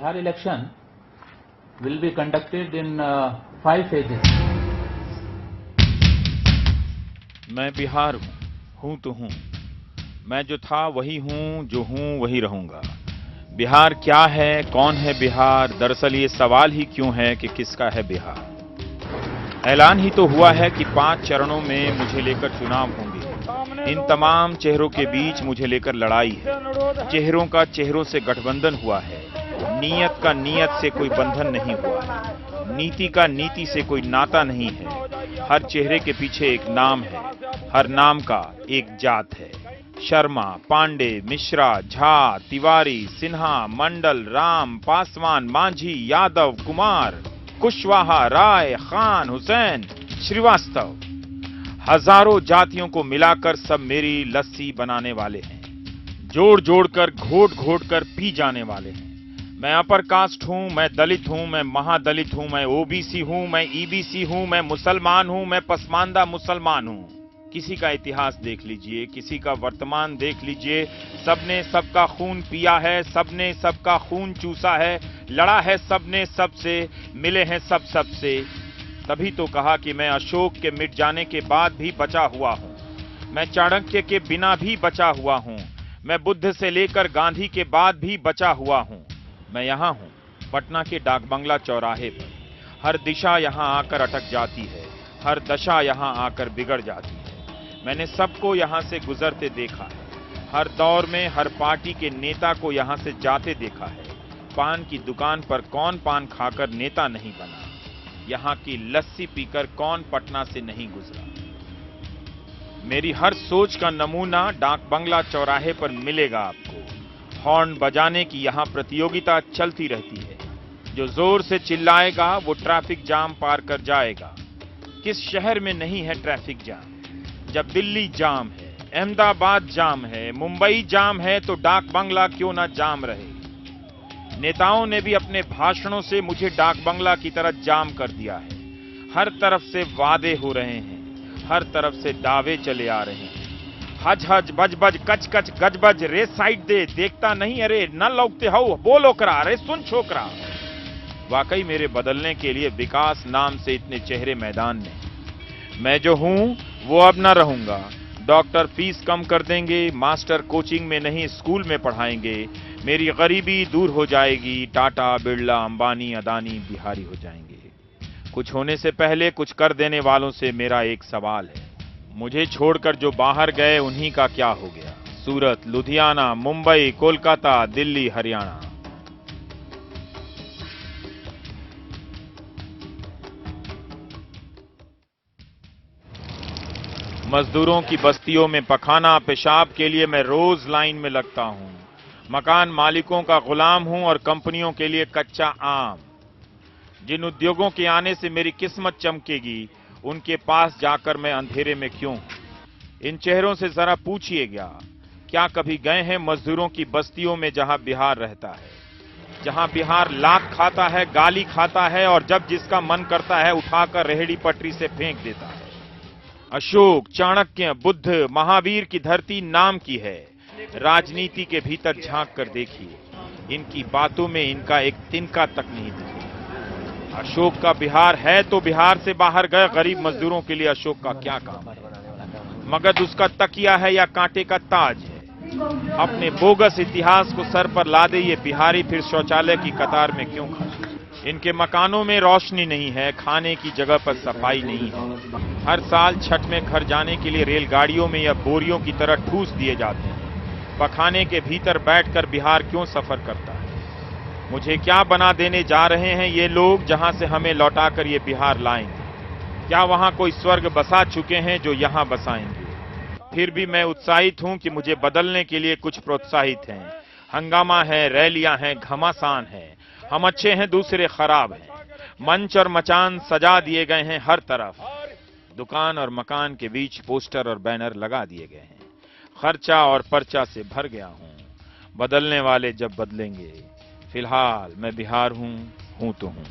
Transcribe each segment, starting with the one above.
Bihar election will be conducted in 5 phases. मैं बिहार हूँ तो हूँ, मैं जो था वही हूँ, जो हूँ वही रहूंगा। बिहार क्या है, कौन है बिहार, दरअसल ये सवाल ही क्यों है कि किसका है बिहार। ऐलान ही तो हुआ है कि 5 चरणों में मुझे लेकर चुनाव होंगे। इन तमाम चेहरों के बीच मुझे लेकर लड़ाई है। चेहरों का चेहरों से गठबंधन हुआ है। नीयत का नीयत से कोई बंधन नहीं हुआ है। नीति का नीति से कोई नाता नहीं है। हर चेहरे के पीछे एक नाम है, हर नाम का एक जात है। शर्मा, पांडे, मिश्रा, झा, तिवारी, सिन्हा, मंडल, राम, पासवान, मांझी, यादव, कुमार, कुशवाहा, राय, खान, हुसैन, श्रीवास्तव, हजारों जातियों को मिलाकर सब मेरी लस्सी बनाने वाले हैं। जोड़ जोड़कर, घोट घोट कर पी जाने वाले हैं। मैं अपर कास्ट हूं, मैं दलित हूं, मैं महादलित हूं, मैं ओबीसी हूं, मैं ईबीसी हूं, मैं मुसलमान हूं, मैं पसमानदा मुसलमान हूं। किसी का इतिहास देख लीजिए, किसी का वर्तमान देख लीजिए, सबने सबका खून पिया है, सबने सबका खून चूसा है, लड़ा है सबने सबसे, मिले हैं सब सबसे। तभी तो कहा कि मैं अशोक के मिट जाने के बाद भी बचा हुआ हूं, मैं चाणक्य के बिना भी बचा हुआ हूं, मैं बुद्ध से लेकर गांधी के बाद भी बचा हुआ हूं। मैं यहां हूं, पटना के डाकबंगला चौराहे पर। हर दिशा यहां आकर अटक जाती है, हर दशा यहां आकर बिगड़ जाती है। मैंने सबको यहां से गुजरते देखा है, हर दौर में हर पार्टी के नेता को यहां से जाते देखा है। पान की दुकान पर कौन पान खाकर नेता नहीं बना, यहां की लस्सी पीकर कौन पटना से नहीं गुजरा। मेरी हर सोच का नमूना डाकबंगला चौराहे पर मिलेगा आपको। हॉर्न बजाने की यहां प्रतियोगिता चलती रहती है। जो जोर से चिल्लाएगा वो ट्रैफिक जाम पार कर जाएगा। किस शहर में नहीं है ट्रैफिक जाम? जब दिल्ली जाम है, अहमदाबाद जाम है, मुंबई जाम है, तो डाकबंगला क्यों ना जाम रहे। नेताओं ने भी अपने भाषणों से मुझे डाकबंगला की तरह जाम कर दिया है। हर तरफ से वादे हो रहे हैं, हर तरफ से दावे चले आ रहे हैं। हज हज बज बज कच कच गज बज, रे साइड दे, देखता नहीं, अरे न लौकते हो, बोलो करा, अरे सुन छोकरा। वाकई मेरे बदलने के लिए विकास नाम से इतने चेहरे मैदान में। मैं जो हूं वो अब न रहूंगा। डॉक्टर फीस कम कर देंगे, मास्टर कोचिंग में नहीं स्कूल में पढ़ाएंगे। मेरी गरीबी दूर हो जाएगी, टाटा, बिरला, अंबानी, अदानी बिहारी हो जाएंगे। कुछ होने से पहले कुछ कर देने वालों से मेरा एक सवाल है, मुझे छोड़कर जो बाहर गए उन्हीं का क्या हो गया? सूरत, लुधियाना, मुंबई, कोलकाता, दिल्ली, हरियाणा। मजदूरों की बस्तियों में पखाना पेशाब के लिए मैं रोज लाइन में लगता हूं। मकान मालिकों का गुलाम हूं और कंपनियों के लिए कच्चा आम। जिन उद्योगों के आने से मेरी किस्मत चमकेगी, उनके पास जाकर मैं अंधेरे में क्यों हूं? इन चेहरों से जरा पूछिएगा, क्या कभी गए हैं मजदूरों की बस्तियों में जहां बिहार रहता है, जहां बिहार लात खाता है, गाली खाता है और जब जिसका मन करता है उठाकर रेहड़ी पटरी से फेंक देता है। अशोक, चाणक्य, बुद्ध, महावीर की धरती नाम की है। राजनीति के भीतर झांक कर देखिए, इनकी बातों में इनका एक तिनका तक नहीं दिखेगा। अशोक का बिहार है तो बिहार से बाहर गए गरीब मजदूरों के लिए अशोक का क्या काम है? मगध उसका तकिया है या कांटे का ताज है? अपने बोगस इतिहास को सर पर लादे ये बिहारी फिर शौचालय की कतार में क्यों खड़े? इनके मकानों में रोशनी नहीं है, खाने की जगह पर सफाई नहीं है। हर साल छठ में घर जाने के लिए रेलगाड़ियों में या बोरियों की तरह ठूस दिए जाते हैं। पखाने के भीतर बैठकर बिहार क्यों सफर करता है? मुझे क्या बना देने जा रहे हैं ये लोग जहां से हमें लौटाकर ये बिहार लाएंगे? क्या वहां कोई स्वर्ग बसा चुके हैं जो यहां बसाएंगे? फिर भी मैं उत्साहित हूं कि मुझे बदलने के लिए कुछ प्रोत्साहित हैं। हंगामा है, रैलियां हैं, घमासान है। हम अच्छे हैं, दूसरे खराब हैं। मंच और मचान सजा दिए गए हैं हर तरफ। दुकान और मकान के बीच पोस्टर और बैनर लगा दिए गए हैं। खर्चा और पर्चा से भर गया हूं। बदलने वाले जब बदलेंगे। फिलहाल मैं बिहार हूं तो हूं।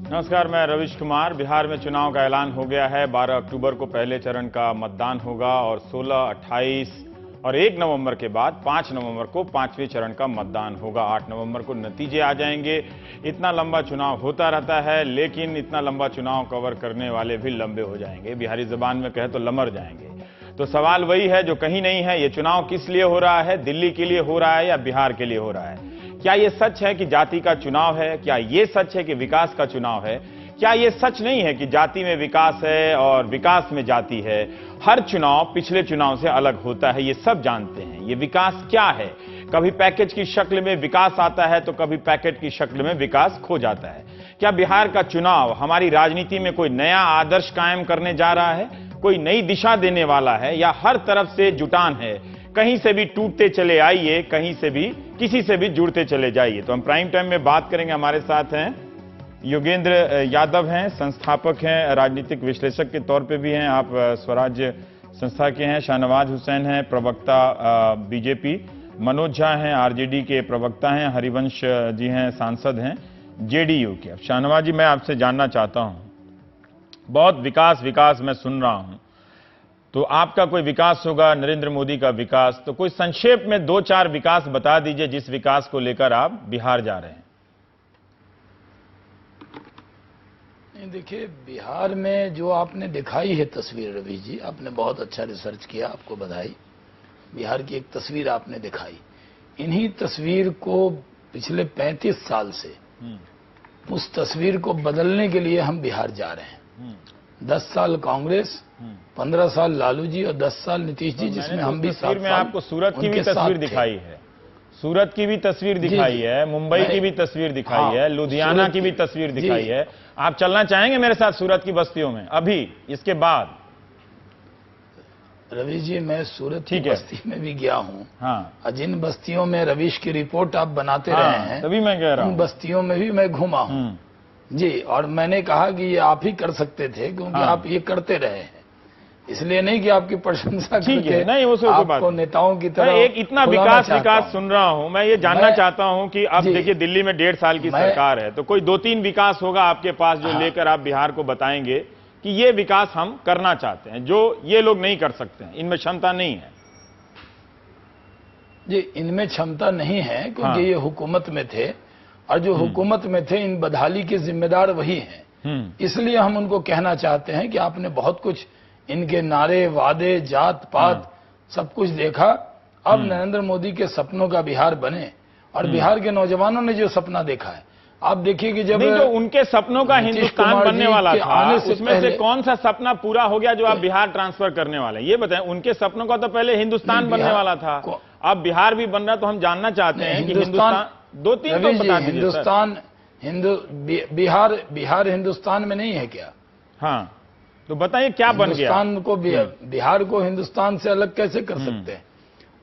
नमस्कार, मैं रविश कुमार। बिहार में चुनाव का ऐलान हो गया है। 12 अक्टूबर को पहले चरण का मतदान होगा और 16, 28 और 1 नवंबर के बाद 5 नवंबर को 5वें चरण का मतदान होगा। 8 नवंबर को नतीजे आ जाएंगे। इतना लंबा चुनाव होता रहता है, लेकिन इतना लंबा चुनाव कवर करने वाले भी लंबे हो जाएंगे, बिहारी जबान में कहे तो लमर जाएंगे। तो सवाल वही है जो कहीं नहीं है, ये चुनाव किस लिए हो रहा है? दिल्ली के लिए हो रहा है या बिहार के लिए हो रहा है? क्या ये सच है कि जाति का चुनाव है? क्या ये सच है कि विकास का चुनाव है? क्या ये सच नहीं है कि जाति में विकास है और विकास में जाति है? हर चुनाव पिछले चुनाव से अलग होता है, ये सब जानते हैं। ये विकास क्या है? कभी पैकेज की शक्ल में विकास आता है तो कभी पैकेट की शक्ल में विकास खो जाता है। क्या बिहार का चुनाव हमारी राजनीति में कोई नया आदर्श कायम करने जा रहा है, कोई नई दिशा देने वाला है, या हर तरफ से जुटान है? कहीं से भी टूटते चले आइए, कहीं से भी किसी से भी जुड़ते चले जाइए। तो हम प्राइम टाइम में बात करेंगे। हमारे साथ हैं योगेंद्र यादव, हैं संस्थापक हैं, राजनीतिक विश्लेषक के तौर पे भी हैं, आप स्वराज संस्था के हैं। शाहनवाज हुसैन हैं, प्रवक्ता बीजेपी। मनोज झा हैं, आरजेडी के प्रवक्ता हैं। हरिवंश जी हैं, सांसद हैं जेडीयू के। अब शाहनवाज जी, मैं आपसे जानना चाहता हूं, बहुत विकास विकास मैं सुन रहा हूं, तो आपका कोई विकास होगा, नरेंद्र मोदी का विकास, तो कोई संक्षेप में 2-4 विकास बता दीजिए जिस विकास को लेकर आप बिहार जा रहे हैं। देखिए, बिहार में जो आपने दिखाई है तस्वीर, रवि जी आपने बहुत अच्छा रिसर्च किया, आपको बधाई। बिहार की एक तस्वीर आपने दिखाई, इन्हीं तस्वीर को पिछले 35 साल से उस तस्वीर को बदलने के लिए हम बिहार जा रहे हैं। 10 साल कांग्रेस, 15 साल लालू जी और 10 साल नीतीश जी, जिसमें हम भी 7 साल। में आपको सूरत की भी तस्वीर दिखाई है, सूरत की भी तस्वीर दिखाई है, मुंबई की भी तस्वीर दिखाई है, लुधियाना की भी तस्वीर दिखाई है। आप चलना चाहेंगे मेरे साथ सूरत की बस्तियों में अभी, इसके बाद? रवि जी, मैं सूरत की बस्ती में भी गया हूँ। हाँ, जिन बस्तियों में रवीश की रिपोर्ट आप बनाते रहे हैं, तभी मैं कह रहा हूँ, उन बस्तियों में भी मैं घूमा हूँ जी। और मैंने कहा कि ये आप ही कर सकते थे, क्योंकि आप ये करते रहे हैं। इसलिए नहीं कि आपकी प्रशंसा करके नहीं, वो आपको नेताओं की तरह एक इतना विकास सुन रहा हूं। मैं ये जानना चाहता हूं कि अब देखिए, दिल्ली में 1.5 साल की सरकार है, तो कोई 2-3 विकास होगा आपके पास जो लेकर आप बिहार को बताएंगे कि ये विकास हम करना चाहते हैं, जो ये लोग नहीं कर सकते हैं, इनमें क्षमता नहीं है। जी, इनमें क्षमता नहीं है, क्योंकि ये हुकूमत में थे, और जो हुकूमत में थे, इन बदहाली के जिम्मेदार वही हैं। इसलिए हम उनको कहना चाहते हैं कि आपने बहुत कुछ, इनके नारे, वादे, जात पात सब कुछ देखा। अब नरेंद्र मोदी के सपनों का बिहार बने, और बिहार के नौजवानों ने जो सपना देखा है, आप देखिए कि जब जो उनके सपनों का हिंदुस्तान बनने वाला था, उसमें से कौन सा सपना पूरा हो गया जो आप बिहार ट्रांसफर करने वाले हैं? ये बताएं। उनके सपनों का तो पहले हिंदुस्तान बनने वाला था, अब बिहार भी बन रहा, तो हम जानना चाहते हैं कि हिंदुस्तान 2-3 तो बता दीजिए। हिंदुस्तान, बिहार हिंदुस्तान में नहीं है क्या? हाँ, तो बताइए क्या बन गया? हिंदुस्तान को, बिहार को हिंदुस्तान से अलग कैसे कर सकते हैं?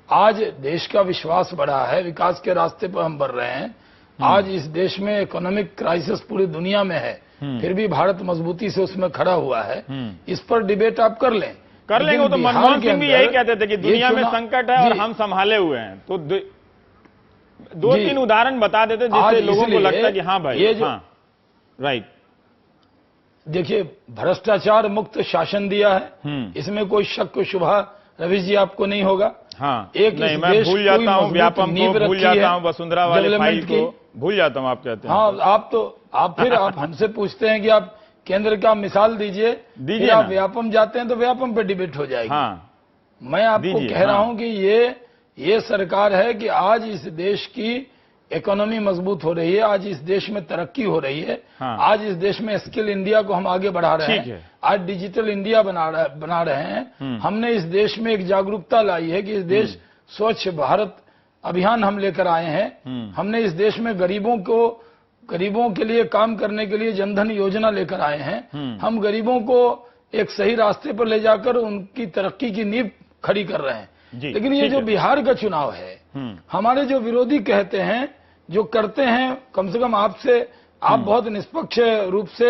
आज देश का विश्वास बढ़ा है, विकास के रास्ते पर हम बढ़ रहे हैं। आज इस देश में इकोनॉमिक क्राइसिस पूरी दुनिया में है, फिर भी भारत मजबूती से उसमें खड़ा हुआ है। इस पर डिबेट आप कर लेंगे। वो तो मनमोहन सिंह भी यही कहते थे कि दुनिया में संकट है और हम संभाले हुए हैं। तो 2-3 उदाहरण बता देते जिससे लोगों को लगता है कि हाँ भाई, ये राइट। देखिए, भ्रष्टाचार मुक्त शासन दिया है, इसमें कोई शक शुबा रवीश जी आपको नहीं होगा। हाँ, एक नहीं, मैं भूल जाता हूँ व्यापम को, भूल जाता हूँ वसुंधरा वाले फाइल को भूल जाता हूँ, आप कहते हैं। हाँ, आप हमसे पूछते हैं कि आप केंद्र का मिसाल दीजिए, आप व्यापम जाते हैं तो व्यापम पे डिबेट हो जाएगी। हाँ, मैं आपको कह रहा हूं कि ये सरकार है कि आज इस देश की इकोनॉमी मजबूत हो रही है, आज इस देश में तरक्की हो रही है। आज इस देश में स्किल इंडिया को हम आगे बढ़ा रहे हैं, आज डिजिटल इंडिया बना रहे हैं। हमने इस देश में एक जागरूकता लाई है कि इस देश स्वच्छ भारत अभियान हम लेकर आए हैं। हमने इस देश में गरीबों के लिए काम करने के लिए जनधन योजना लेकर आए हैं। हम गरीबों को एक सही रास्ते पर ले जाकर उनकी तरक्की की नींव खड़ी कर रहे हैं। लेकिन ये जो बिहार का चुनाव है, हमारे जो विरोधी कहते हैं, जो करते हैं, कम से कम आप बहुत निष्पक्ष रूप से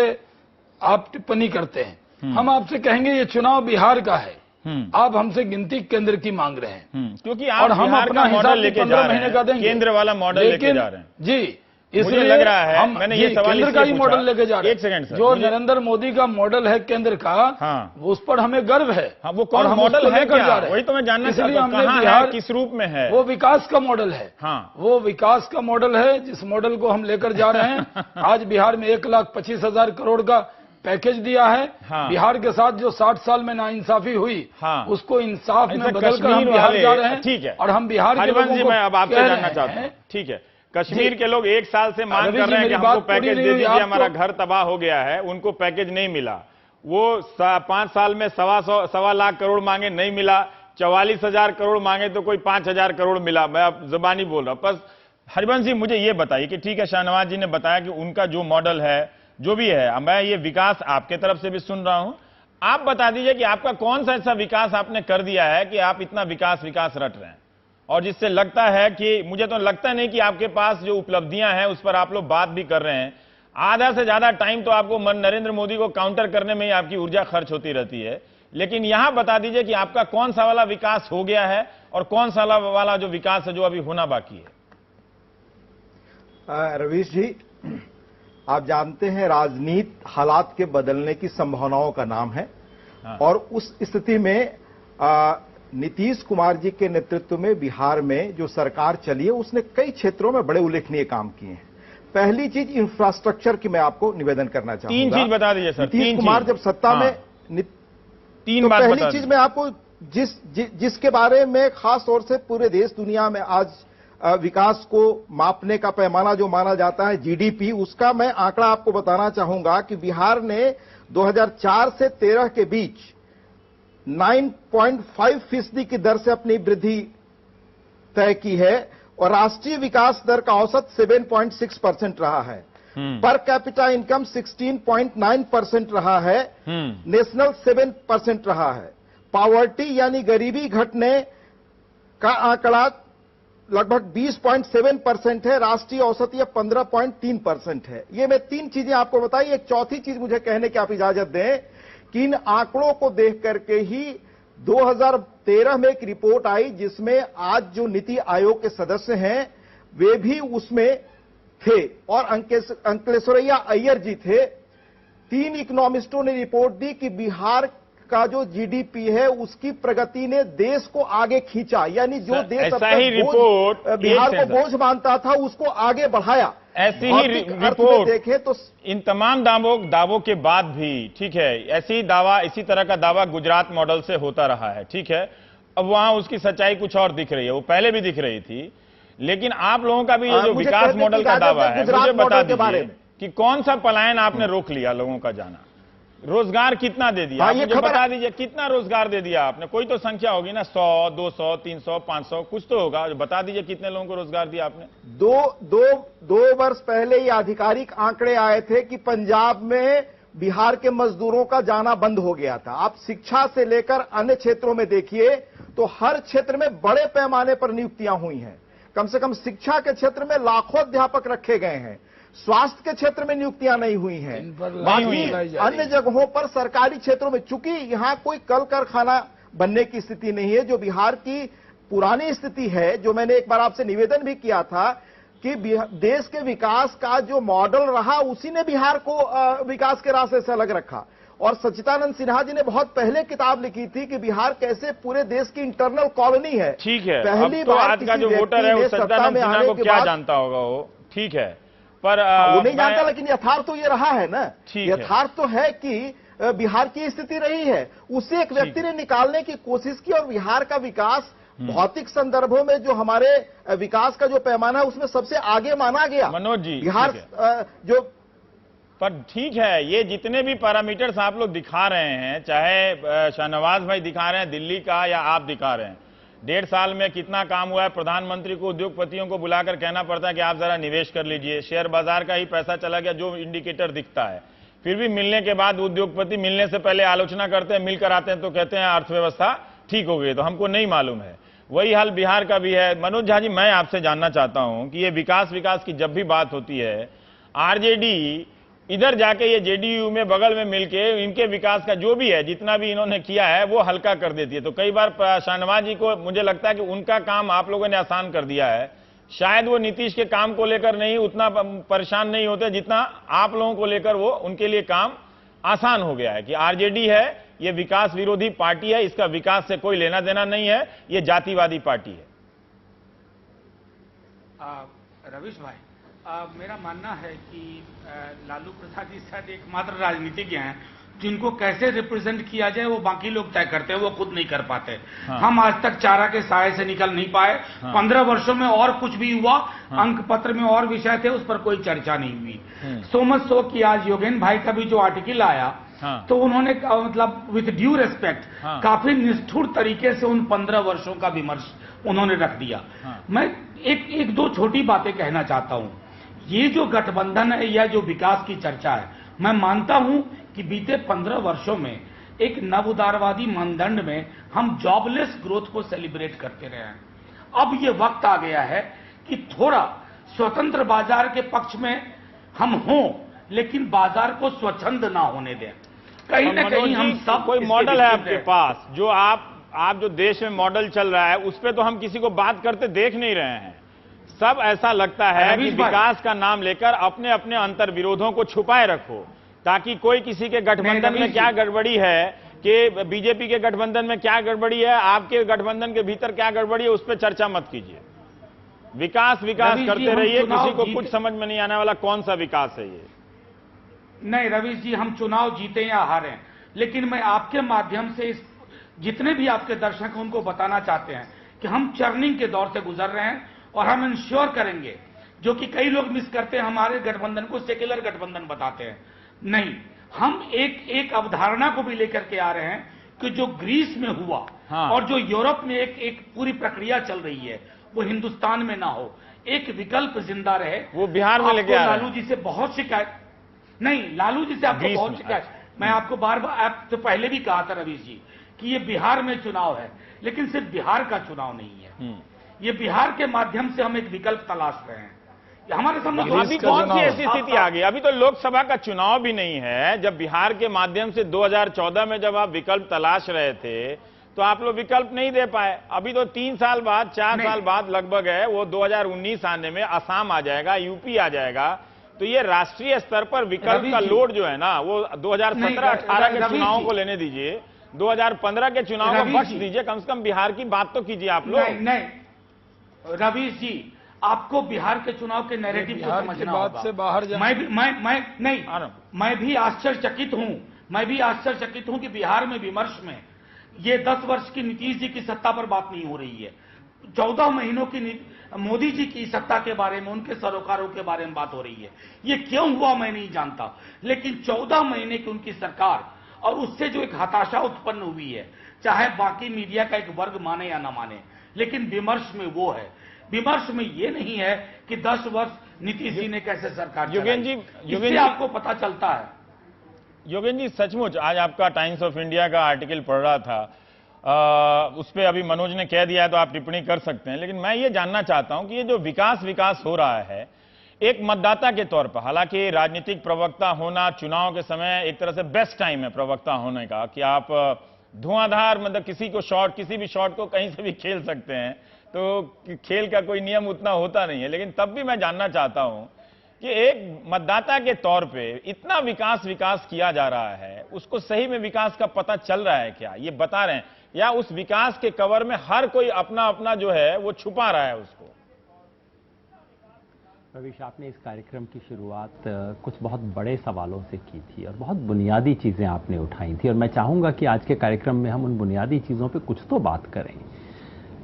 आप टिप्पणी करते हैं। हम आपसे कहेंगे ये चुनाव बिहार का है, आप हमसे गिनती केंद्र की मांग रहे हैं, क्योंकि आप और हम अपना हिसाब 15 महीने का देंगे, केंद्र वाला मॉडल लेके जा रहे हैं जी। मुझे लग रहा है मैंने ये सवाल केंद्र का ही मॉडल लेके जा रहे हैं। एक सेकंड सर, जो नरेंद्र मोदी का मॉडल है केंद्र का, हाँ, उस पर हमें गर्व है। हाँ, वो कौन मॉडल है क्या? वही तो मैं जानना चाहता हूं, कहां है, किस रूप में है? वो विकास का मॉडल है। हाँ, वो विकास का मॉडल है, जिस मॉडल को हम लेकर जा रहे हैं। आज बिहार में 1,25,000 करोड़ का पैकेज दिया है। हाँ, बिहार के साथ जो 60 साल में नाइंसाफी हुई, हाँ, उसको इंसाफ में बदलकर हम बिहार जा रहे हैं। ठीक है, और हम बिहार के लोगों को मैं अब आपसे जानना चाहता हूं, ठीक है, कश्मीर के लोग 1 साल से मांग कर रहे हैं कि हमको पैकेज दे दीजिए, हमारा घर तबाह हो गया है, उनको पैकेज नहीं मिला। वो 5 साल में 1.25 लाख करोड़ मांगे, नहीं मिला। 44,000 करोड़ मांगे तो कोई 5,000 करोड़ मिला। मैं अब जुबानी बोल रहा हूं। बस हरिवंश जी मुझे ये बताइए कि ठीक है, शाहनवाज जी ने बताया कि उनका जो मॉडल है, जो भी है, मैं ये विकास आपके तरफ से भी सुन रहा हूं। आप बता दीजिए कि आपका कौन सा ऐसा विकास आपने कर दिया है कि आप इतना विकास रट रहे हैं, और जिससे लगता है कि, मुझे तो लगता नहीं कि आपके पास जो उपलब्धियां हैं उस पर आप लोग बात भी कर रहे हैं। आधा से ज्यादा टाइम तो आपको नरेंद्र मोदी को काउंटर करने में ही आपकी ऊर्जा खर्च होती रहती है। लेकिन यहां बता दीजिए कि आपका कौन सा वाला विकास हो गया है और कौन सा वाला जो विकास है जो अभी होना बाकी है। रवीश जी, आप जानते हैं राजनीति हालात के बदलने की संभावनाओं का नाम है। हाँ। और उस स्थिति में नीतीश कुमार जी के नेतृत्व में बिहार में जो सरकार चली है, उसने कई क्षेत्रों में बड़े उल्लेखनीय काम किए हैं। पहली चीज इंफ्रास्ट्रक्चर की मैं आपको निवेदन करना चाहूंगा। 3 चीज बता दीजिए सर। नीतीश कुमार जब सत्ता में 3 तो बात पहली चीज मैं आपको जिसके बारे में खास तौर से पूरे देश दुनिया में आज विकास को मापने का पैमाना जो माना जाता है जीडीपी, उसका मैं आंकड़ा आपको बताना चाहूंगा कि बिहार ने 2004 से 13 के बीच 9.5% की दर से अपनी वृद्धि तय की है और राष्ट्रीय विकास दर का औसत 7.6% रहा है। पर कैपिटा इनकम 16.9% रहा है। नेशनल 7% रहा है। पॉवर्टी यानी गरीबी घटने का आंकड़ा लगभग 20.7% है। राष्ट्रीय औसत यह 15.3% है। ये मैं 3 चीजें आपको बताई। एक चौथी चीज मुझे कहने की आप इजाजत दें कि इन आंकड़ों को देख करके ही 2013 में एक रिपोर्ट आई जिसमें आज जो नीति आयोग के सदस्य हैं वे भी उसमें थे और अंकलेश्वरैया अय्यर जी थे। 3 इकोनॉमिस्टों ने रिपोर्ट दी कि बिहार का जो जीडीपी है उसकी प्रगति ने देश को आगे खींचा, यानी जो देश ऐसा ही रिपोर्ट बिहार को बोझ मानता था उसको आगे बढ़ाया। ऐसी ही रिपोर्ट देखें तो इन तमाम दावों के बाद भी, ठीक है, इसी तरह का दावा गुजरात मॉडल से होता रहा है, ठीक है। अब वहां उसकी सच्चाई कुछ और दिख रही है, वो पहले भी दिख रही थी। लेकिन आप लोगों का भी ये जो विकास मॉडल का दावा है, मुझे बता दीजिए कि कौन सा पलायन आपने रोक लिया लोगों का जाना, रोजगार कितना दे दिया? मुझे बता दीजिए कितना रोजगार दे दिया आपने? कोई तो संख्या होगी ना, 100, 200, 300, 500 कुछ तो होगा। बता दीजिए कितने लोगों को रोजगार दिया आपने? दो वर्ष पहले ये आधिकारिक आंकड़े आए थे कि पंजाब में बिहार के मजदूरों का जाना बंद हो गया था। आप शिक्षा से लेकर अन्य क्षेत्रों में देखिए तो हर क्षेत्र में बड़े पैमाने पर नियुक्तियां हुई हैं। कम से कम शिक्षा के क्षेत्र में लाखों अध्यापक रखे गए हैं। स्वास्थ्य के क्षेत्र में नियुक्तियां नहीं हुई हैं। बाकी अन्य जगहों पर सरकारी क्षेत्रों में, चूंकि यहां कोई कल कारखाना बनने की स्थिति नहीं है, जो बिहार की पुरानी स्थिति है, जो मैंने एक बार आपसे निवेदन भी किया था कि देश के विकास का जो मॉडल रहा उसी ने बिहार को विकास के रास्ते से अलग रखा। और सच्चिदानंद सिन्हा जी ने बहुत पहले किताब लिखी थी कि बिहार कैसे पूरे देश की इंटरनल कॉलोनी है। ठीक है, पहली बार आज का जो वोटर है वो सच्चिदानंद सिन्हा को क्या जानता होगा वो, ठीक है, पर वो नहीं जानता, लेकिन यथार्थ तो ये रहा है ना। यथार्थ तो है कि बिहार की स्थिति रही है, उसे एक व्यक्ति ने निकालने की कोशिश की और बिहार का विकास भौतिक संदर्भों में जो हमारे विकास का जो पैमाना है उसमें सबसे आगे माना गया। मनोज जी, बिहार जो, पर ठीक है, ये जितने भी पैरामीटर्स आप लोग दिखा रहे हैं, चाहे शाहनवाज भाई दिखा रहे हैं दिल्ली का या आप दिखा रहे हैं, 1.5 साल में कितना काम हुआ है। प्रधानमंत्री को उद्योगपतियों को बुलाकर कहना पड़ता है कि आप जरा निवेश कर लीजिए, शेयर बाजार का ही पैसा चला गया जो इंडिकेटर दिखता है। फिर भी मिलने के बाद उद्योगपति मिलने से पहले आलोचना करते हैं, मिलकर आते हैं तो कहते हैं अर्थव्यवस्था ठीक हो गई, तो हमको नहीं मालूम है। वही हाल बिहार का भी है। मनोज झा जी, मैं आपसे जानना चाहता हूं कि ये विकास की जब भी बात होती है, आरजेडी इधर जाके ये जेडीयू में बगल में मिलके इनके विकास का जो भी है, जितना भी इन्होंने किया है वो हल्का कर देती है। तो कई बार शाहनवाज जी को मुझे लगता है कि उनका काम आप लोगों ने आसान कर दिया है। शायद वो नीतीश के काम को लेकर नहीं उतना परेशान नहीं होते जितना आप लोगों को लेकर वो उनके लिए काम आसान हो गया है कि आरजेडी है, ये विकास विरोधी पार्टी है, इसका विकास से कोई लेना देना नहीं है, ये जातिवादी पार्टी है। रवीश भाई, मेरा मानना है कि लालू प्रसाद जी शायद एकमात्र राजनीतिज्ञ हैं जिनको कैसे रिप्रेजेंट किया जाए वो बाकी लोग तय करते हैं, वो खुद नहीं कर पाते। हाँ। हम आज तक चारा के साए से निकल नहीं पाए। हाँ। 15 वर्षों में और कुछ भी हुआ। हाँ। अंक पत्र में और विषय थे, उस पर कोई चर्चा नहीं हुई। सो मच सो कि आज योगेन भाई का भी जो आर्टिकल आया, हाँ। तो उन्होंने मतलब विथ ड्यू रेस्पेक्ट, हाँ। काफी निष्ठुर तरीके से उन 15 वर्षों का विमर्श उन्होंने रख दिया। हाँ। मैं एक दो छोटी बातें कहना चाहता हूं। ये जो गठबंधन है या जो विकास की चर्चा है, मैं मानता हूं कि बीते 15 वर्षों में एक नव उदारवादी मानदंड में हम जॉबलेस ग्रोथ को सेलिब्रेट करते रहे हैं। अब ये वक्त आ गया है कि थोड़ा स्वतंत्र बाजार के पक्ष में हम हों, लेकिन बाजार को स्वच्छंद ना होने दें। कहीं ना कहीं हम सब कोई मॉडल है आपके पास जो आप जो देश में मॉडल चल रहा है उस पर तो हम किसी को बात करते देख नहीं रहे हैं। सब ऐसा लगता है कि विकास का नाम लेकर अपने अपने अंतर विरोधों को छुपाए रखो, ताकि कोई किसी के गठबंधन में क्या गड़बड़ी है, कि बीजेपी के गठबंधन में क्या गड़बड़ी है, आपके गठबंधन के भीतर क्या गड़बड़ी है, उस पर चर्चा मत कीजिए। विकास विकास करते रहिए। किसी को कुछ समझ में नहीं आने वाला कौन सा विकास है ये। नहीं रवीश जी, हम चुनाव जीते या हारें, लेकिन मैं आपके माध्यम से जितने भी आपके दर्शक हैं उनको बताना चाहते हैं कि हम चर्निंग के दौर से गुजर रहे हैं और हम इंश्योर करेंगे, जो कि कई लोग मिस करते हैं, हमारे गठबंधन को सेक्युलर गठबंधन बताते हैं। नहीं, हम एक अवधारणा को भी लेकर के आ रहे हैं कि जो ग्रीस में हुआ, हाँ। और जो यूरोप में एक पूरी प्रक्रिया चल रही है, वो हिंदुस्तान में ना हो। एक विकल्प जिंदा रहे। वो बिहार में लेके आ रहे हैं। लालू जी से बहुत शिकायत नहीं, लालू जी से आपको बहुत शिकायत। मैं आपको बार बार आप तो पहले भी कहा था रवीश जी कि ये बिहार में चुनाव है, लेकिन सिर्फ बिहार का चुनाव नहीं है। ये बिहार के माध्यम से हम एक विकल्प तलाश रहे हैं। हमारे सामने अभी कौन सी ऐसी स्थिति आ गई? अभी तो लोकसभा का चुनाव भी नहीं है। जब बिहार के माध्यम से 2014 में जब आप विकल्प तलाश रहे थे तो आप लोग विकल्प नहीं दे पाए। अभी तो 3 साल बाद 4 साल बाद लगभग है, वो 2019 आने में असम आ जाएगा, यूपी आ जाएगा। तो ये राष्ट्रीय स्तर पर विकल्प का लोड जो है ना, वो 2017-18 के चुनावों को लेने दीजिए, 2015 के चुनाव को बख्श दीजिए। कम से कम बिहार की बात तो कीजिए आप लोग। नहीं रवीश जी, आपको बिहार के चुनाव के नैरेटिव को समझना होगा। से बाहर मैं भी आश्चर्यचकित हूं कि बिहार में विमर्श में ये 10 वर्ष की नीतीश जी की सत्ता पर बात नहीं हो रही है। 14 महीनों की मोदी जी की सत्ता के बारे में, उनके सरोकारों के बारे में बात हो रही है। ये क्यों हुआ मैं नहीं जानता, लेकिन 14 महीने की उनकी सरकार और उससे जो एक हताशा उत्पन्न हुई है, चाहे बाकी मीडिया का एक वर्ग माने या ना माने, लेकिन विमर्श में वो है। विमर्श में ये नहीं है कि 10 वर्ष नीतीश जी ने कैसे सरकार योगेन जी आपको पता चलता है। योगेन जी, सचमुच आज आपका टाइम्स ऑफ इंडिया का आर्टिकल पढ़ रहा था, उस पर अभी मनोज ने कह दिया है तो आप टिप्पणी कर सकते हैं, लेकिन मैं ये जानना चाहता हूं कि ये जो विकास हो रहा है एक मतदाता के तौर पर, हालांकि राजनीतिक प्रवक्ता होना चुनाव के समय एक तरह से बेस्ट टाइम है प्रवक्ता होने का, कि आप धुआंधार मतलब किसी भी शॉट को कहीं से भी खेल सकते हैं, तो खेल का कोई नियम उतना होता नहीं है। लेकिन तब भी मैं जानना चाहता हूं कि एक मतदाता के तौर पे इतना विकास किया जा रहा है, उसको सही में विकास का पता चल रहा है क्या? ये बता रहे हैं, या उस विकास के कवर में हर कोई अपना अपना जो है वो छुपा रहा है उसको? रवीश, आपने इस कार्यक्रम की शुरुआत कुछ बहुत बड़े सवालों से की थी और बहुत बुनियादी चीज़ें आपने उठाई थी, और मैं चाहूँगा कि आज के कार्यक्रम में हम उन बुनियादी चीज़ों पे कुछ तो बात करें।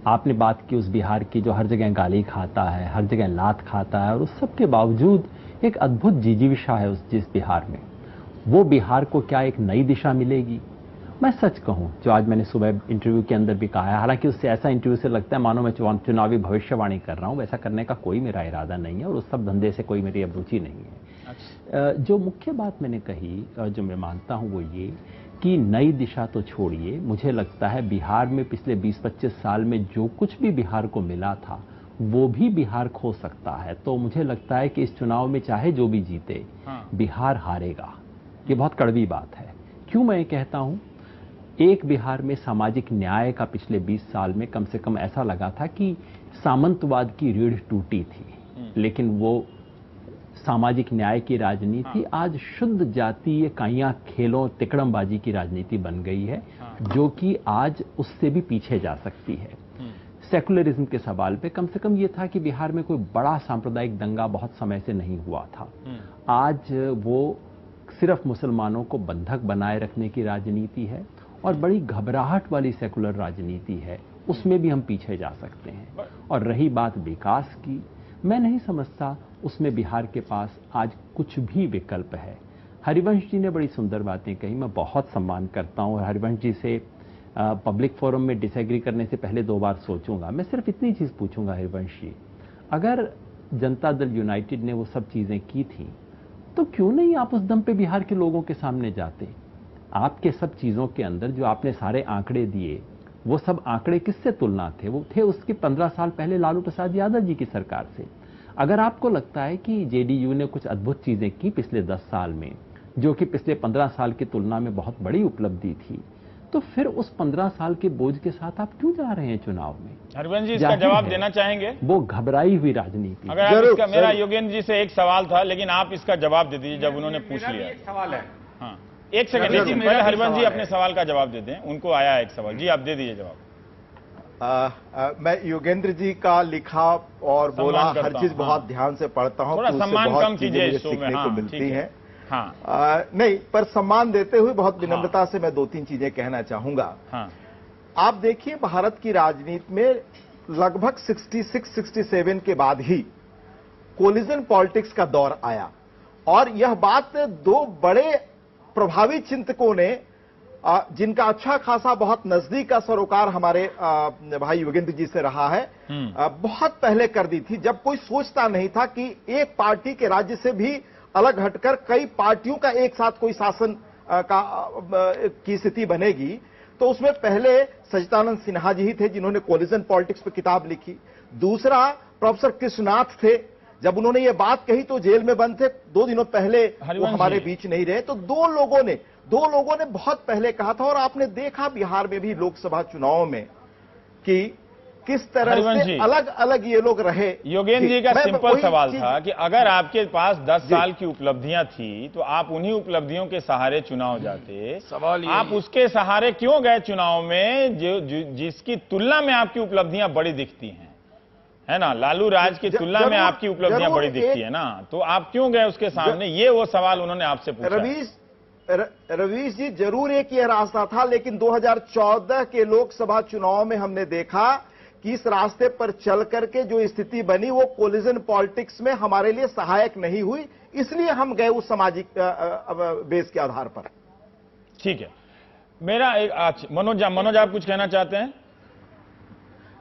आपने बात की उस बिहार की जो हर जगह गाली खाता है, हर जगह लात खाता है, और उस सब के बावजूद एक अद्भुत जिजीविषा है जिस बिहार में। वो बिहार को क्या एक नई दिशा मिलेगी? मैं सच कहूं, जो आज मैंने सुबह इंटरव्यू के अंदर भी कहा है, हालांकि उससे ऐसा इंटरव्यू से लगता है मानो मैं चुनावी भविष्यवाणी कर रहा हूं, वैसा करने का कोई मेरा इरादा नहीं है और उस सब धंधे से कोई मेरी अब रुचि नहीं है। अच्छा। जो मुख्य बात मैंने कही, जो मैं मानता हूं, वो ये कि नई दिशा तो छोड़िए, मुझे लगता है बिहार में पिछले 20-25 साल में जो कुछ भी बिहार को मिला था वो भी बिहार खो सकता है। तो मुझे लगता है कि इस चुनाव में चाहे जो भी जीते, बिहार हारेगा। ये बहुत कड़वी बात है। क्यों मैं कहता हूं? एक बिहार में सामाजिक न्याय का पिछले 20 साल में कम से कम ऐसा लगा था कि सामंतवाद की रीढ़ टूटी थी, लेकिन वो सामाजिक न्याय की राजनीति आज शुद्ध जातीय काइयां खेलों तिकड़मबाजी की राजनीति बन गई है, जो कि आज उससे भी पीछे जा सकती है। सेकुलरिज्म के सवाल पे कम से कम ये था कि बिहार में कोई बड़ा सांप्रदायिक दंगा बहुत समय से नहीं हुआ था। आज वो सिर्फ मुसलमानों को बंधक बनाए रखने की राजनीति है और बड़ी घबराहट वाली सेकुलर राजनीति है, उसमें भी हम पीछे जा सकते हैं। और रही बात विकास की, मैं नहीं समझता उसमें बिहार के पास आज कुछ भी विकल्प है। हरिवंश जी ने बड़ी सुंदर बातें कही, मैं बहुत सम्मान करता हूं और हरिवंश जी से पब्लिक फोरम में डिसएग्री करने से पहले 2 बार सोचूंगा। मैं सिर्फ इतनी चीज पूछूंगा हरिवंश जी, अगर जनता दल यूनाइटेड ने वो सब चीजें की थी तो क्यों नहीं आप उस दम पे बिहार के लोगों के सामने जाते? आपके सब चीजों के अंदर जो आपने सारे आंकड़े दिए, वो सब आंकड़े किससे तुलना थे? वो थे उसके 15 साल पहले लालू प्रसाद यादव जी की सरकार से। अगर आपको लगता है कि जेडीयू ने कुछ अद्भुत चीजें की पिछले 10 साल में, जो कि पिछले 15 साल की तुलना में बहुत बड़ी उपलब्धि थी, तो फिर उस 15 साल के बोझ के साथ आप क्यों जा रहे हैं चुनाव में? हरिवंश जी इसका जवाब देना चाहेंगे? वो घबराई हुई राजनीति। अगर आप इसका, मेरा योगेंद्र जी से एक सवाल था, लेकिन आप इसका जवाब दे दीजिए जब उन्होंने पूछ लिया। एक सवाल है। हाँ, एक सेकंड, पहले हरिवंश जी अपने सवाल का जवाब दे दें, उनको आया एक सवाल। जी आप दे दीजिए जवाब। मैं योगेंद्र जी का लिखा और बोला हर चीज बहुत ध्यान से पढ़ता हूँ, थोड़ा सम्मान कम कीजिए, सीखने को मिलती है। हाँ। नहीं, पर सम्मान देते हुए बहुत विनम्रता से मैं 2-3 चीजें कहना चाहूंगा। हाँ। आप देखिए, भारत की राजनीति में लगभग 66-67 के बाद ही कोलिजन पॉलिटिक्स का दौर आया, और यह बात 2 बड़े प्रभावी चिंतकों ने, जिनका अच्छा खासा बहुत नजदीक का सरोकार हमारे भाई योगेंद्र जी से रहा है, बहुत पहले कर दी थी, जब कोई सोचता नहीं था कि एक पार्टी के राज्य से भी अलग हटकर कई पार्टियों का एक साथ कोई शासन की स्थिति बनेगी। तो उसमें पहले सच्चिदानंद सिन्हा जी ही थे जिन्होंने कोलिजन पॉलिटिक्स पर किताब लिखी। दूसरा प्रोफेसर कृष्णनाथ थे, जब उन्होंने ये बात कही तो जेल में बंद थे, 2 दिनों पहले वो हमारे बीच नहीं रहे। तो 2 लोगों ने बहुत पहले कहा था, और आपने देखा बिहार में भी लोकसभा चुनाव में कि किस तरह से अलग अलग ये लोग रहे। योगेंद्र जी का सिंपल सवाल था कि अगर आपके पास 10 साल की उपलब्धियां थी तो आप उन्हीं उपलब्धियों के सहारे चुनाव जाते। सवाल आप उसके सहारे क्यों गए चुनाव में जिसकी तुलना में आपकी उपलब्धियां बड़ी दिखती हैं, है ना? लालू राज की तुलना में आपकी उपलब्धियां बड़ी दिखती है ना, तो आप क्यों गए उसके सामने? ये वो सवाल उन्होंने आपसे पूछा। रवीश जी, जरूर एक यह रास्ता था, लेकिन 2014 के लोकसभा चुनाव में हमने देखा कि इस रास्ते पर चल करके जो स्थिति बनी वो कोलिजन पॉलिटिक्स में हमारे लिए सहायक नहीं हुई, इसलिए हम गए उस सामाजिक बेस के आधार पर। ठीक है, मेरा एक मनोज आप कुछ कहना चाहते हैं?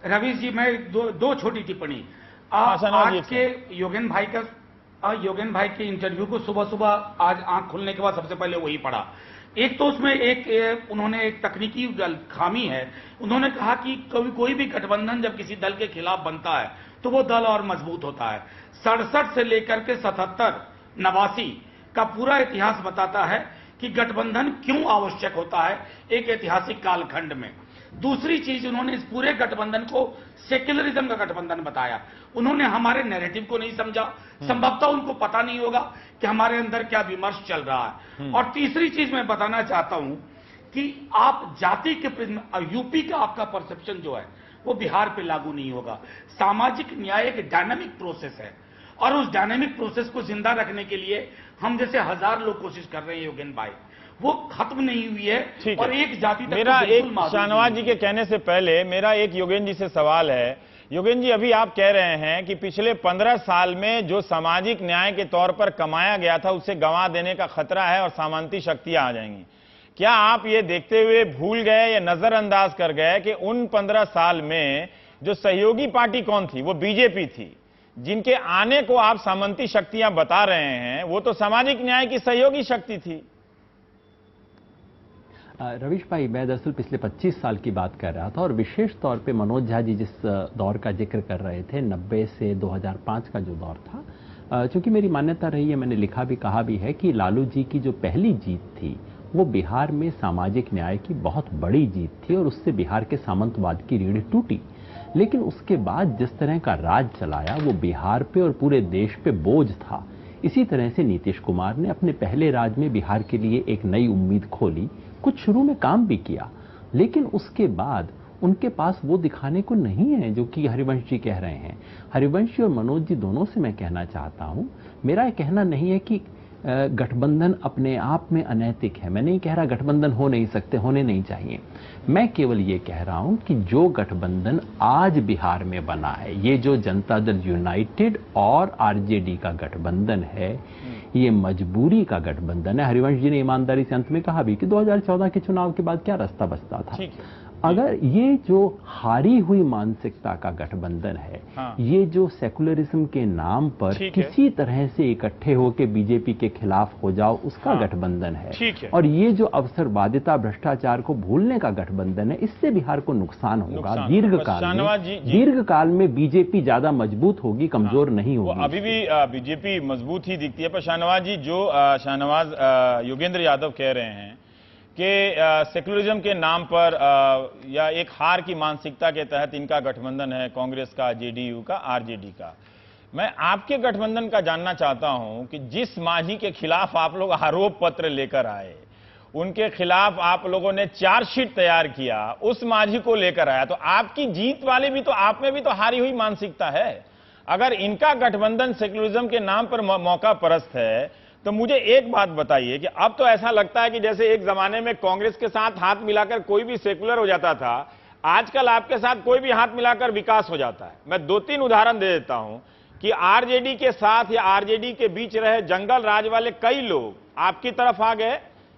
रवीश जी, मैं दो छोटी टिप्पणी। आज के योगेंद्र भाई के इंटरव्यू को सुबह आज आंख खुलने के बाद सबसे पहले वही पढ़ा। एक तो उसमें उन्होंने एक तकनीकी खामी है। उन्होंने कहा कि कोई भी गठबंधन जब किसी दल के खिलाफ बनता है तो वो दल और मजबूत होता है। 67 से लेकर के 77, 89 का पूरा इतिहास बताता है कि गठबंधन क्यों आवश्यक होता है एक ऐतिहासिक कालखंड में। दूसरी चीज, उन्होंने इस पूरे गठबंधन को सेक्युलरिज्म का गठबंधन बताया। उन्होंने हमारे नैरेटिव को नहीं समझा, संभवतः उनको पता नहीं होगा कि हमारे अंदर क्या विमर्श चल रहा है। और तीसरी चीज मैं बताना चाहता हूं कि आप जाति के प्रिज्म, यूपी का आपका परसेप्शन जो है वो बिहार पे लागू नहीं होगा। सामाजिक न्याय एक डायनामिक प्रोसेस है, और उस डायनामिक प्रोसेस को जिंदा रखने के लिए हम जैसे 1000 लोग कोशिश कर रहे हैं योगेंद्र भाई, वो खत्म नहीं हुई है। और एक जाति तक मेरा एक शाहनवाज जी के कहने से पहले मेरा एक योगेंद्र जी से सवाल है। योगेंद्र जी, अभी आप कह रहे हैं कि पिछले 15 साल में जो सामाजिक न्याय के तौर पर कमाया गया था उसे गंवा देने का खतरा है और सामंती शक्तियां आ जाएंगी। क्या आप ये देखते हुए भूल गए या नजरअंदाज कर गए कि उन 15 साल में जो सहयोगी पार्टी कौन थी? वो बीजेपी थी। जिनके आने को आप सामंती शक्तियां बता रहे हैं वो तो सामाजिक न्याय की सहयोगी शक्ति थी। रवीश भाई, मैं दरअसल पिछले 25 साल की बात कर रहा था, और विशेष तौर पे मनोज झा जी जिस दौर का जिक्र कर रहे थे, 90 से 2005 का जो दौर था, चूंकि मेरी मान्यता रही है, मैंने लिखा भी कहा भी है कि लालू जी की जो पहली जीत थी वो बिहार में सामाजिक न्याय की बहुत बड़ी जीत थी, और उससे बिहार के सामंतवाद की रीढ़ टूटी। लेकिन उसके बाद जिस तरह का राज चलाया वो बिहार पे और पूरे देश पे बोझ था। इसी तरह से नीतीश कुमार ने अपने पहले राज में बिहार के लिए एक नई उम्मीद खोली, कुछ शुरू में काम भी किया, लेकिन उसके बाद उनके पास वो दिखाने को नहीं है जो कि हरिवंश जी कह रहे हैं। हरिवंश जी और मनोज जी दोनों से मैं कहना चाहता हूं, मेरा यह कहना नहीं है कि गठबंधन अपने आप में अनैतिक है। मैं नहीं कह रहा गठबंधन हो नहीं सकते, होने नहीं चाहिए। मैं केवल ये कह रहा हूं कि जो गठबंधन आज बिहार में बना है, ये जो जनता दल यूनाइटेड और आरजेडी का गठबंधन है, ये मजबूरी का गठबंधन है। हरिवंश जी ने ईमानदारी से अंत में कहा भी कि 2014 के चुनाव के बाद क्या रास्ता बचता था। अगर ये जो हारी हुई मानसिकता का गठबंधन है, ये जो सेकुलरिज्म के नाम पर किसी तरह से इकट्ठे होकर बीजेपी के खिलाफ हो जाओ, उसका गठबंधन है, और ये जो अवसरवादिता भ्रष्टाचार को भूलने का गठबंधन है, इससे बिहार को नुकसान होगा दीर्घकाल में बीजेपी ज्यादा मजबूत होगी, कमजोर नहीं होगी। अभी भी बीजेपी मजबूत ही दिखती है। पर शाहनवाज जी, जो शाहनवाज योगेंद्र यादव कह रहे हैं कि सेकुलरिज्म के नाम पर या एक हार की मानसिकता के तहत इनका गठबंधन है, कांग्रेस का, जेडीयू का, आरजेडी का। मैं आपके गठबंधन का जानना चाहता हूं कि जिस मांझी के खिलाफ आप लोग आरोप पत्र लेकर आए, उनके खिलाफ आप लोगों ने चार्जशीट तैयार किया, उस मांझी को लेकर आया, तो आपकी जीत वाली भी तो आप में भी तो हारी हुई मानसिकता है। अगर इनका गठबंधन सेकुलरिज्म के नाम पर मौका परस्त है, तो मुझे एक बात बताइए कि अब तो ऐसा लगता है कि जैसे एक जमाने में कांग्रेस के साथ हाथ मिलाकर कोई भी सेकुलर हो जाता था, आजकल आपके साथ कोई भी हाथ मिलाकर विकास हो जाता है। मैं 2-3 उदाहरण दे देता हूं कि आरजेडी के साथ या आरजेडी के बीच रहे जंगल राज वाले कई लोग आपकी तरफ आ गए,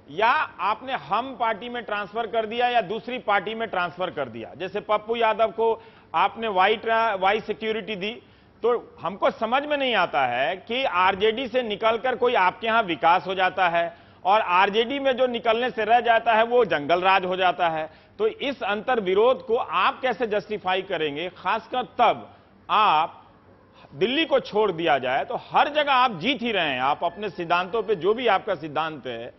या आपने हम पार्टी में ट्रांसफर कर दिया या दूसरी पार्टी में ट्रांसफर कर दिया। जैसे पप्पू यादव को आपने वाई सिक्योरिटी दी, तो हमको समझ में नहीं आता है कि आरजेडी से निकलकर कोई आपके यहां विकास हो जाता है और आरजेडी में जो निकलने से रह जाता है वो जंगल राज हो जाता है। तो इस अंतर विरोध को आप कैसे जस्टिफाई करेंगे, खासकर तब आप दिल्ली को छोड़ दिया जाए तो हर जगह आप जीत ही रहे हैं। आप अपने सिद्धांतों पे, जो भी आपका सिद्धांत है,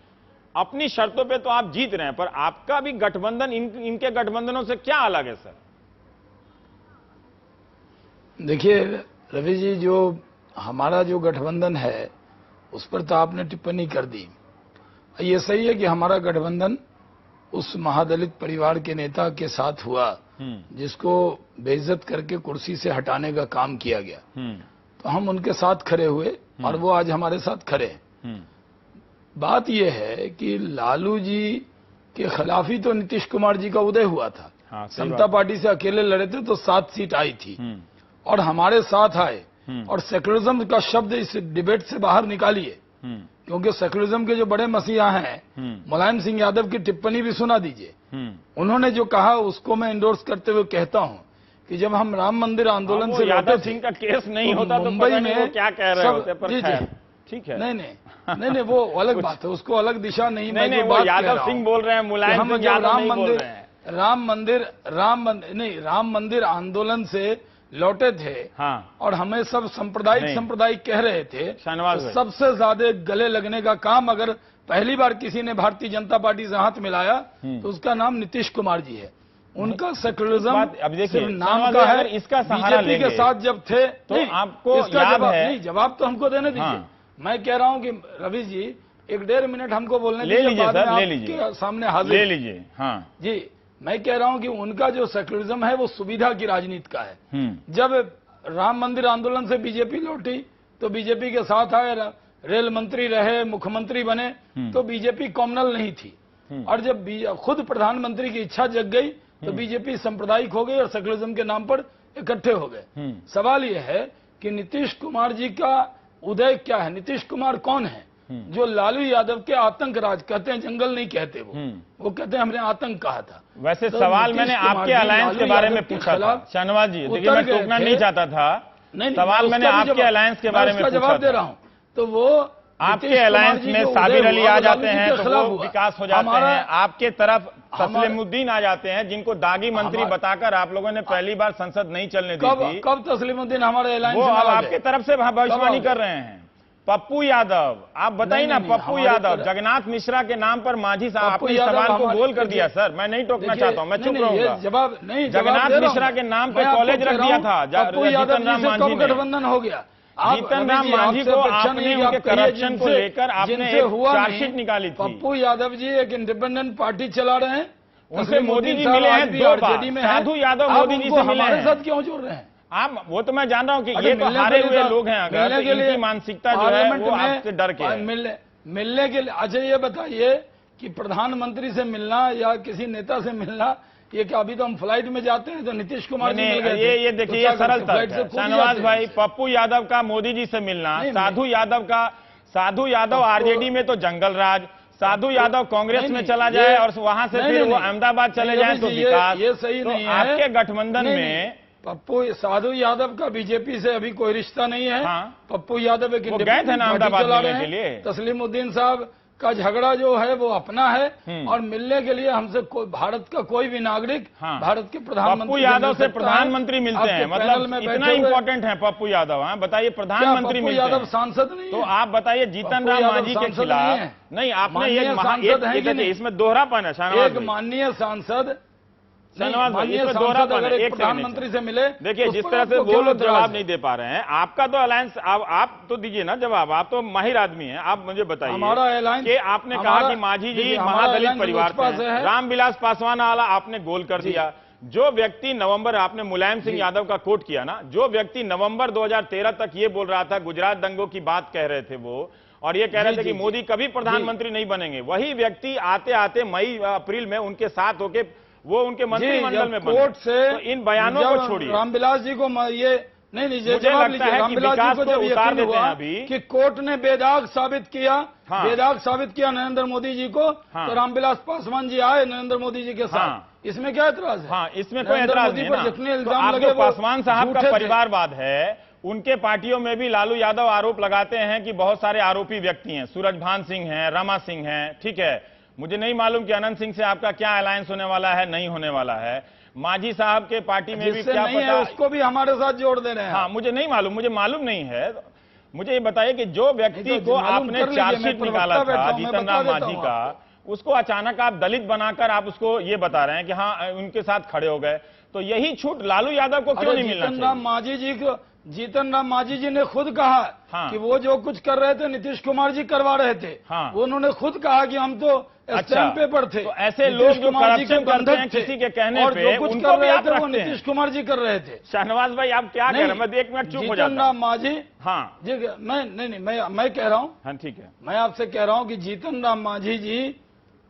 अपनी शर्तों पे तो आप जीत रहे हैं, पर आपका भी गठबंधन इनके गठबंधनों से क्या अलग है सर? देखिए रवि जी, जो हमारा जो गठबंधन है उस पर तो आपने टिप्पणी कर दी। ये सही है कि हमारा गठबंधन उस महादलित परिवार के नेता के साथ हुआ जिसको बेइज्जत करके कुर्सी से हटाने का काम किया गया, तो हम उनके साथ खड़े हुए और वो आज हमारे साथ खड़े हैं। बात यह है कि लालू जी के खिलाफ ही तो नीतीश कुमार जी का उदय हुआ था। समता पार्टी से अकेले लड़े थे तो 7 सीट आई थी और हमारे साथ आए, और सेकुलरिज्म का शब्द इस डिबेट से बाहर निकालिए, क्योंकि सेकुलरिज्म के जो बड़े मसीहा हैं, मुलायम सिंह यादव की टिप्पणी भी सुना दीजिए। उन्होंने जो कहा उसको मैं इंडोर्स करते हुए कहता हूं कि जब हम राम मंदिर आंदोलन से यादव सिंह का केस नहीं होता तो मुंबई में क्या कह रहे होते, पर ठीक है। नहीं, वो अलग बात है, उसको अलग दिशा नहीं। नहीं, वो यादव सिंह बोल रहे हैं, मुलायम सिंह यादव नहीं बोल रहे हैं। राम मंदिर आंदोलन से लौटे थे, और हमें सब सांप्रदायिक कह रहे थे। तो सबसे ज्यादा गले लगने का काम अगर पहली बार किसी ने भारतीय जनता पार्टी से हाथ मिलाया तो उसका नाम नीतीश कुमार जी है। उनका सेकुलरिज्म सिर्फ नाम का है। इसका बीजेपी के साथ जब थे तो आपको याद है? नहीं, जवाब तो हमको देने दीजिए। मैं कह रहा हूं कि रवि जी 1-1.5 मिनट हमको बोलने ले लीजिए, सामने हाजिर ले लीजिए। हाँ जी, मैं कह रहा हूं कि उनका जो सेकुलरिज्म है वो सुविधा की राजनीति का है। जब राम मंदिर आंदोलन से बीजेपी लौटी तो बीजेपी के साथ आए, रेल मंत्री रहे, मुख्यमंत्री बने, तो बीजेपी कॉमनल नहीं थी। और जब खुद प्रधानमंत्री की इच्छा जग गई तो बीजेपी सांप्रदायिक हो गई और सेकुलरिज्म के नाम पर इकट्ठे हो गए। सवाल यह है कि नीतीश कुमार जी का उदय क्या है? नीतीश कुमार कौन है? जो लालू यादव के आतंक राज कहते हैं, जंगल नहीं कहते, वो कहते हैं हमने आतंक कहा था। वैसे तो सवाल मैंने आपके अलायंस के बारे में पूछा था शाहनवाज जी, देखिए मैं टोकना नहीं चाहता था। सवाल मैंने आपके अलायंस के बारे में जवाब दे रहा हूं। तो वो आपके अलायंस में साबिर अली आ जाते हैं तो वो विकास हो जाते हैं, आपके तरफ तस्लीमुद्दीन आ जाते हैं जिनको दागी मंत्री बताकर आप लोगों ने पहली बार संसद नहीं चलने दी थी। कब तस्लीमुद्दीन हमारे अलायंस वो आपके तरफ से भविष्यवाणी कर रहे हैं, पप्पू यादव, आप बताइए ना, पप्पू यादव जगन्नाथ मिश्रा के नाम पर मांझी साहब, आपने सवाल को गोल कर दिया सर, मैं नहीं टोकना चाहता हूं, मैं चुप रहूंगा। जवाब नहीं, जगन्नाथ मिश्रा के नाम पर कॉलेज रख दिया था जीतन राम मांझी ने। गठबंधन हो गया, जीतन राम मांझी को आपने उनके करप्शन को लेकर आपने एक चार्जशीट निकाली थी। पप्पू यादव जी एक इंडिपेंडेंट पार्टी चला रहे हैं, उनसे मोदी जी मिले हैं 2 बार, साधु यादव मोदी जी से मिले हमारे हैं। साथ क्यों जोड़ रहे हैं आप वो तो मैं जान रहा हूं कि ये तो हारे हुए लोग हैं, अगर तो इनकी मानसिकता जो है वो आपसे डर के है। मिलने के लिए। अच्छा ये बताइए कि प्रधानमंत्री से मिलना या किसी नेता से मिलना, ये क्या अभी तो हम फ्लाइट में जाते हैं तो नीतीश कुमार जी मिल गए थे। ये देखिए, ये सरल तर्क है शाहनवाज भाई। पप्पू यादव का मोदी जी से मिलना, साधु यादव आरजेडी में तो जंगल राज, साधु यादव कांग्रेस में चला जाए और वहां से फिर वो अहमदाबाद चले जाए तो विकास। ये सही नहीं है। आपके गठबंधन में पप्पू साधु यादव का बीजेपी से अभी कोई रिश्ता नहीं है। पप्पू यादव एक गए थे ना अहमदाबाद मिलने के लिए। तस्लीमुद्दीन साहब का झगड़ा जो है वो अपना है, और मिलने के लिए हमसे भारत का कोई भी नागरिक भारत के प्रधानमंत्री पप्पू यादव से प्रधानमंत्री मिलते हैं, मतलब इतना इंपॉर्टेंट है पप्पू यादव। बताइए, प्रधानमंत्री मिलते हैं, यादव सांसद नहीं तो आप बताइए जीतन राम मांझी के खिलाफ नहीं, आपने ये इसमें दोहरापन है शाहनवाज। एक माननीय सांसद एक प्रधानमंत्री से मिले, देखिए जिस तरह से वो लोग जवाब नहीं दे पा रहे हैं, आपका तो अलायंस, आप तो दीजिए ना जवाब, आप तो माहिर आदमी हैं, आप मुझे बताइए। हमारा अलायंस कि आपने कहा कि मांझी जी महादलित परिवार से हैं, रामविलास पासवान वाला आपने गोल कर दिया। जो व्यक्ति नवंबर, आपने मुलायम सिंह यादव का कोट किया ना, जो व्यक्ति नवंबर 2013 तक ये बोल रहा था, गुजरात दंगों की बात कह रहे थे वो, और ये कह रहे थे कि मोदी कभी प्रधानमंत्री नहीं बनेंगे, वही व्यक्ति आते आते मई अप्रैल में उनके साथ होके वो उनके मंत्रिमंडल में कोर्ट से तो इन बयानों को छोड़िए। रामविलास जी को ये नहीं, मुझे लगता है कि विकास को उतार देते हैं अभी कि कोर्ट ने बेदाग साबित किया नरेंद्र मोदी जी को, तो रामविलास पासवान जी आए नरेंद्र मोदी जी के साथ। इसमें क्या एतराज है? इसमें कोई एतराज नहीं है। जितने इल्जाम लगे, पासवान साहब का परिवारवाद है, उनके पार्टियों में भी लालू यादव आरोप लगाते हैं कि बहुत सारे आरोपी व्यक्ति हैं, सूरजभान सिंह हैं, रमा सिंह हैं, ठीक है। मुझे नहीं मालूम कि अनंत सिंह से आपका क्या अलायंस होने वाला है, नहीं होने वाला है। मांझी साहब के पार्टी में भी क्या पता, उसको भी हमारे साथ जोड़ दे रहे हैं। मुझे नहीं मालूम, मुझे मालूम नहीं है। मुझे ये बताइए कि जो व्यक्ति को आपने चार्जशीट निकाला था जीतन राम मांझी का, उसको अचानक आप दलित बनाकर आप उसको ये बता रहे हैं कि हाँ उनके साथ खड़े हो गए, तो यही छूट लालू यादव को क्यों नहीं मिलना चाहिए? जीतन राम मांझी जी ने खुद कहा कि वो जो कुछ कर रहे थे नीतीश कुमार जी करवा रहे थे। वो उन्होंने खुद कहा कि हम तो स्टैंप पेपर थे। तो ऐसे लोग जो करप्शन करते हैं किसी के कहने और पे, जो कुछ उनको कर रहे थे वो रखते हैं। नीतीश कुमार जी कर रहे थे। शाहनवाज भाई आप क्या कह रहे हैं? मैं 1 मिनट चुप हो जाता हूं। जीतन राम मांझी, हाँ मैं कह रहा हूँ, हाँ ठीक है, मैं आपसे कह रहा हूँ कि जीतन राम मांझी जी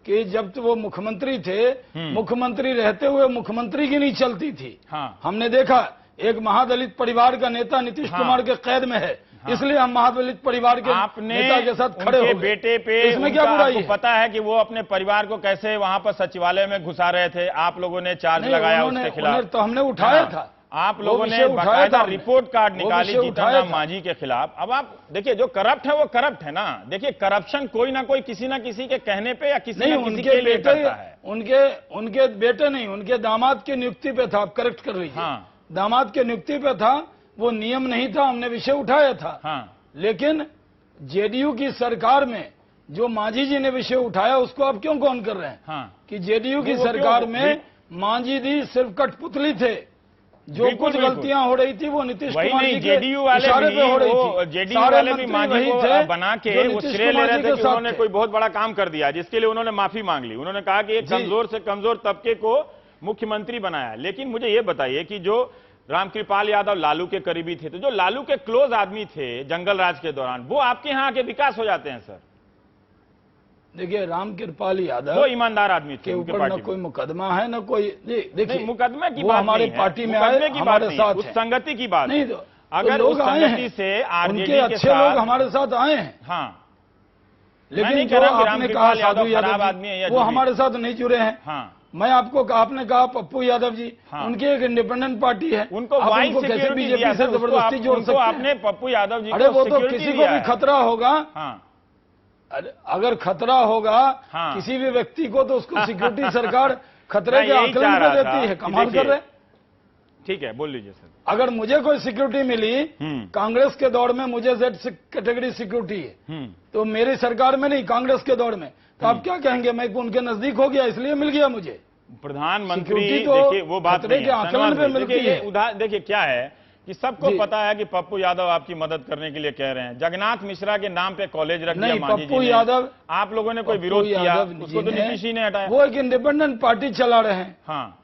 कि जब तो वो मुख्यमंत्री थे, मुख्यमंत्री रहते हुए मुख्यमंत्री की नहीं चलती थी। हमने देखा एक महादलित परिवार का नेता नीतीश कुमार के कैद में है, इसलिए हम महादलित परिवार के नेता के साथ खड़े हो गए। बेटे पे इसमें क्या बुराई है? पता है कि वो अपने परिवार को कैसे वहां पर सचिवालय में घुसा रहे थे, आप लोगों ने चार्ज लगाया उसके खिलाफ, तो हमने उठाया था। आप लोगों ने बाकायदा रिपोर्ट कार्ड निकाली जीतन राम मांझी के खिलाफ। अब आप देखिए, जो करप्ट है वो करप्ट है ना। देखिए, करप्शन कोई ना कोई किसी ना किसी के कहने पे या किसी न किसी के लिए करता है। उनके बेटे नहीं, उनके दामाद की नियुक्ति पे था। आप करेक्ट कर लीजिए, दामाद के नियुक्ति पे था, वो नियम नहीं था, हमने विषय उठाया था। लेकिन जेडीयू की सरकार में जो मांझी जी ने विषय उठाया उसको आप क्यों कौन कर रहे हैं? कि जेडीयू की सरकार में मांझी जी सिर्फ कठपुतली थे, जो कुछ गलतियां हो रही थी वो नीतीश कुमार जी के जेडीयू वाले पे हो रही थी। जेडीयू वाले भी मांझी को बना के वो श्रेय ले रहे थे कि उन्होंने कोई बहुत बड़ा काम कर दिया, जिसके लिए उन्होंने माफी मांग ली। उन्होंने कहा कि एक कमजोर से कमजोर तबके को मुख्यमंत्री बनाया। लेकिन मुझे ये बताइए कि जो रामकृपाल यादव लालू के करीबी थे, तो जो लालू के क्लोज आदमी थे जंगल राज के दौरान, वो आपके यहाँ आके विकास हो जाते हैं सर? देखिए, रामकृपाल यादव वो ईमानदार आदमी थे, के ऊपर न कोई मुकदमा है न कोई। देखिए, मुकदमे की वो बात हमारे नहीं है, पार्टी में आए, हमारे साथ उस संगति की बात नहीं। तो अगर उस संगति से आरजेडी के अच्छे लोग हमारे साथ आए हैं, लेकिन जो आपने कहा साधु यादव आदमी वो हमारे साथ नहीं जुड़े हैं। मैं आपने कहा पप्पू यादव जी, उनकी एक इंडिपेंडेंट पार्टी है, उनको कैसे बीजेपी से जबरदस्ती जोड़ सकते हैं? आपने पप्पू यादव जी, अरे वो तो किसी को भी खतरा होगा, अगर खतरा होगा किसी भी व्यक्ति को तो उसको सिक्योरिटी सरकार खतरे के आकलन में देती है। कमाल कर रहे। ठीक है, बोल लीजिए सर। अगर मुझे कोई सिक्योरिटी मिली, कांग्रेस के दौर में मुझे जेड कैटेगरी सिक्योरिटी है, तो मेरी सरकार में नहीं, कांग्रेस के दौर में, तो आप क्या कहेंगे, मैं उनके नजदीक हो गया इसलिए मिल गया मुझे प्रधानमंत्री? तो देखिए वो बात नहीं के आकलन पे मिलती है। देखिए क्या है कि सबको पता है कि पप्पू यादव आपकी मदद करने के लिए कह रहे हैं। जगन्नाथ मिश्रा के नाम पे कॉलेज रख दिया मांझी जी ने। पप्पू यादव, आप लोगों ने कोई विरोध किया, उसको तो नीतीश जी ने हटाया। वो एक इंडिपेंडेंट पार्टी चला रहे हैं। हाँ,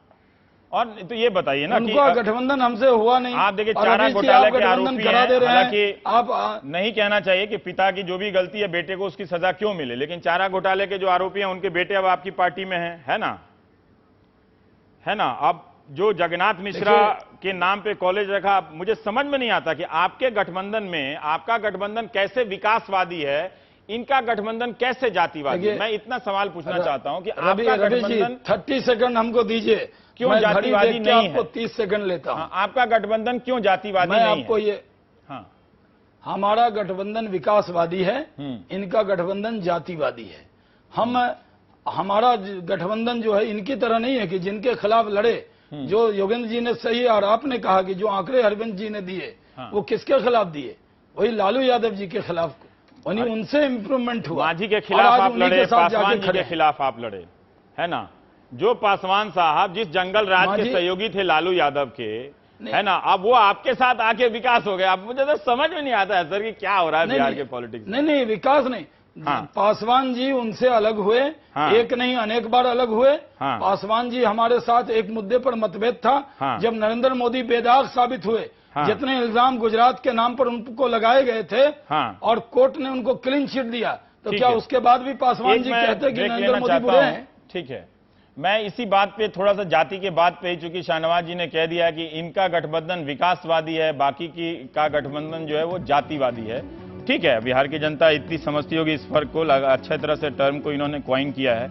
और तो ये बताइए ना कि गठबंधन हमसे हुआ नहीं। आप देखिए चारा घोटाले के आरोपी हैं, हालांकि आप नहीं कहना चाहिए कि पिता की जो भी गलती है बेटे को उसकी सजा क्यों मिले, लेकिन चारा घोटाले के जो आरोपी हैं उनके बेटे अब आपकी पार्टी में है ना? अब जो जगन्नाथ मिश्रा के नाम पे कॉलेज रखा, मुझे समझ में नहीं आता कि आपके गठबंधन में, आपका गठबंधन कैसे विकासवादी है, इनका गठबंधन कैसे जातिवादी है? मैं इतना सवाल पूछना चाहता हूं कि आपका गठबंधन 30 सेकंड हमको दीजिए, क्यों जातिवादी नहीं है? आपको 30 सेकंड लेता हूं। आपका गठबंधन क्यों जातिवादी नहीं है? मैं आपको ये, हमारा गठबंधन विकासवादी है, इनका गठबंधन जातिवादी है। हमारा गठबंधन जो है इनकी तरह नहीं है कि जिनके खिलाफ लड़े, जो योगेंद्र जी ने सही और आपने कहा कि जो आंकड़े अरविंद जी ने दिए, वो किसके खिलाफ दिए? वही लालू यादव जी के खिलाफ, उनसे इंप्रूवमेंट हुआ। मांझी के खिलाफ आप लड़े, पासवान जी के खिलाफ आप लड़े, है ना? जो पासवान साहब जिस जंगल राज के सहयोगी थे लालू यादव के, है ना, अब वो आपके साथ आके विकास हो गया। अब मुझे तो समझ में नहीं आता है सर कि क्या हो रहा है बिहार के पॉलिटिक्स में। नहीं, विकास नहीं। पासवान जी उनसे अलग हुए, एक नहीं अनेक बार अलग हुए। पासवान जी हमारे साथ एक मुद्दे पर मतभेद था, जब नरेंद्र मोदी बेदाग साबित हुए, जितने इल्जाम गुजरात के नाम पर उनको लगाए गए थे, और कोर्ट ने उनको क्लीन चिट दिया, तो क्या उसके बाद भी पासवान जी कहते कि नरेंद्र मोदी बुरे हैं? ठीक है, मैं इसी बात पे थोड़ा सा जाति के बात पे ही, चूंकि शाहनवाज जी ने कह दिया कि इनका गठबंधन विकासवादी है, बाकी की का गठबंधन जो है वो जातिवादी है। ठीक है, बिहार की जनता इतनी समझती होगी इस फर्क को, अच्छे तरह से टर्म को इन्होंने क्वाइन किया है।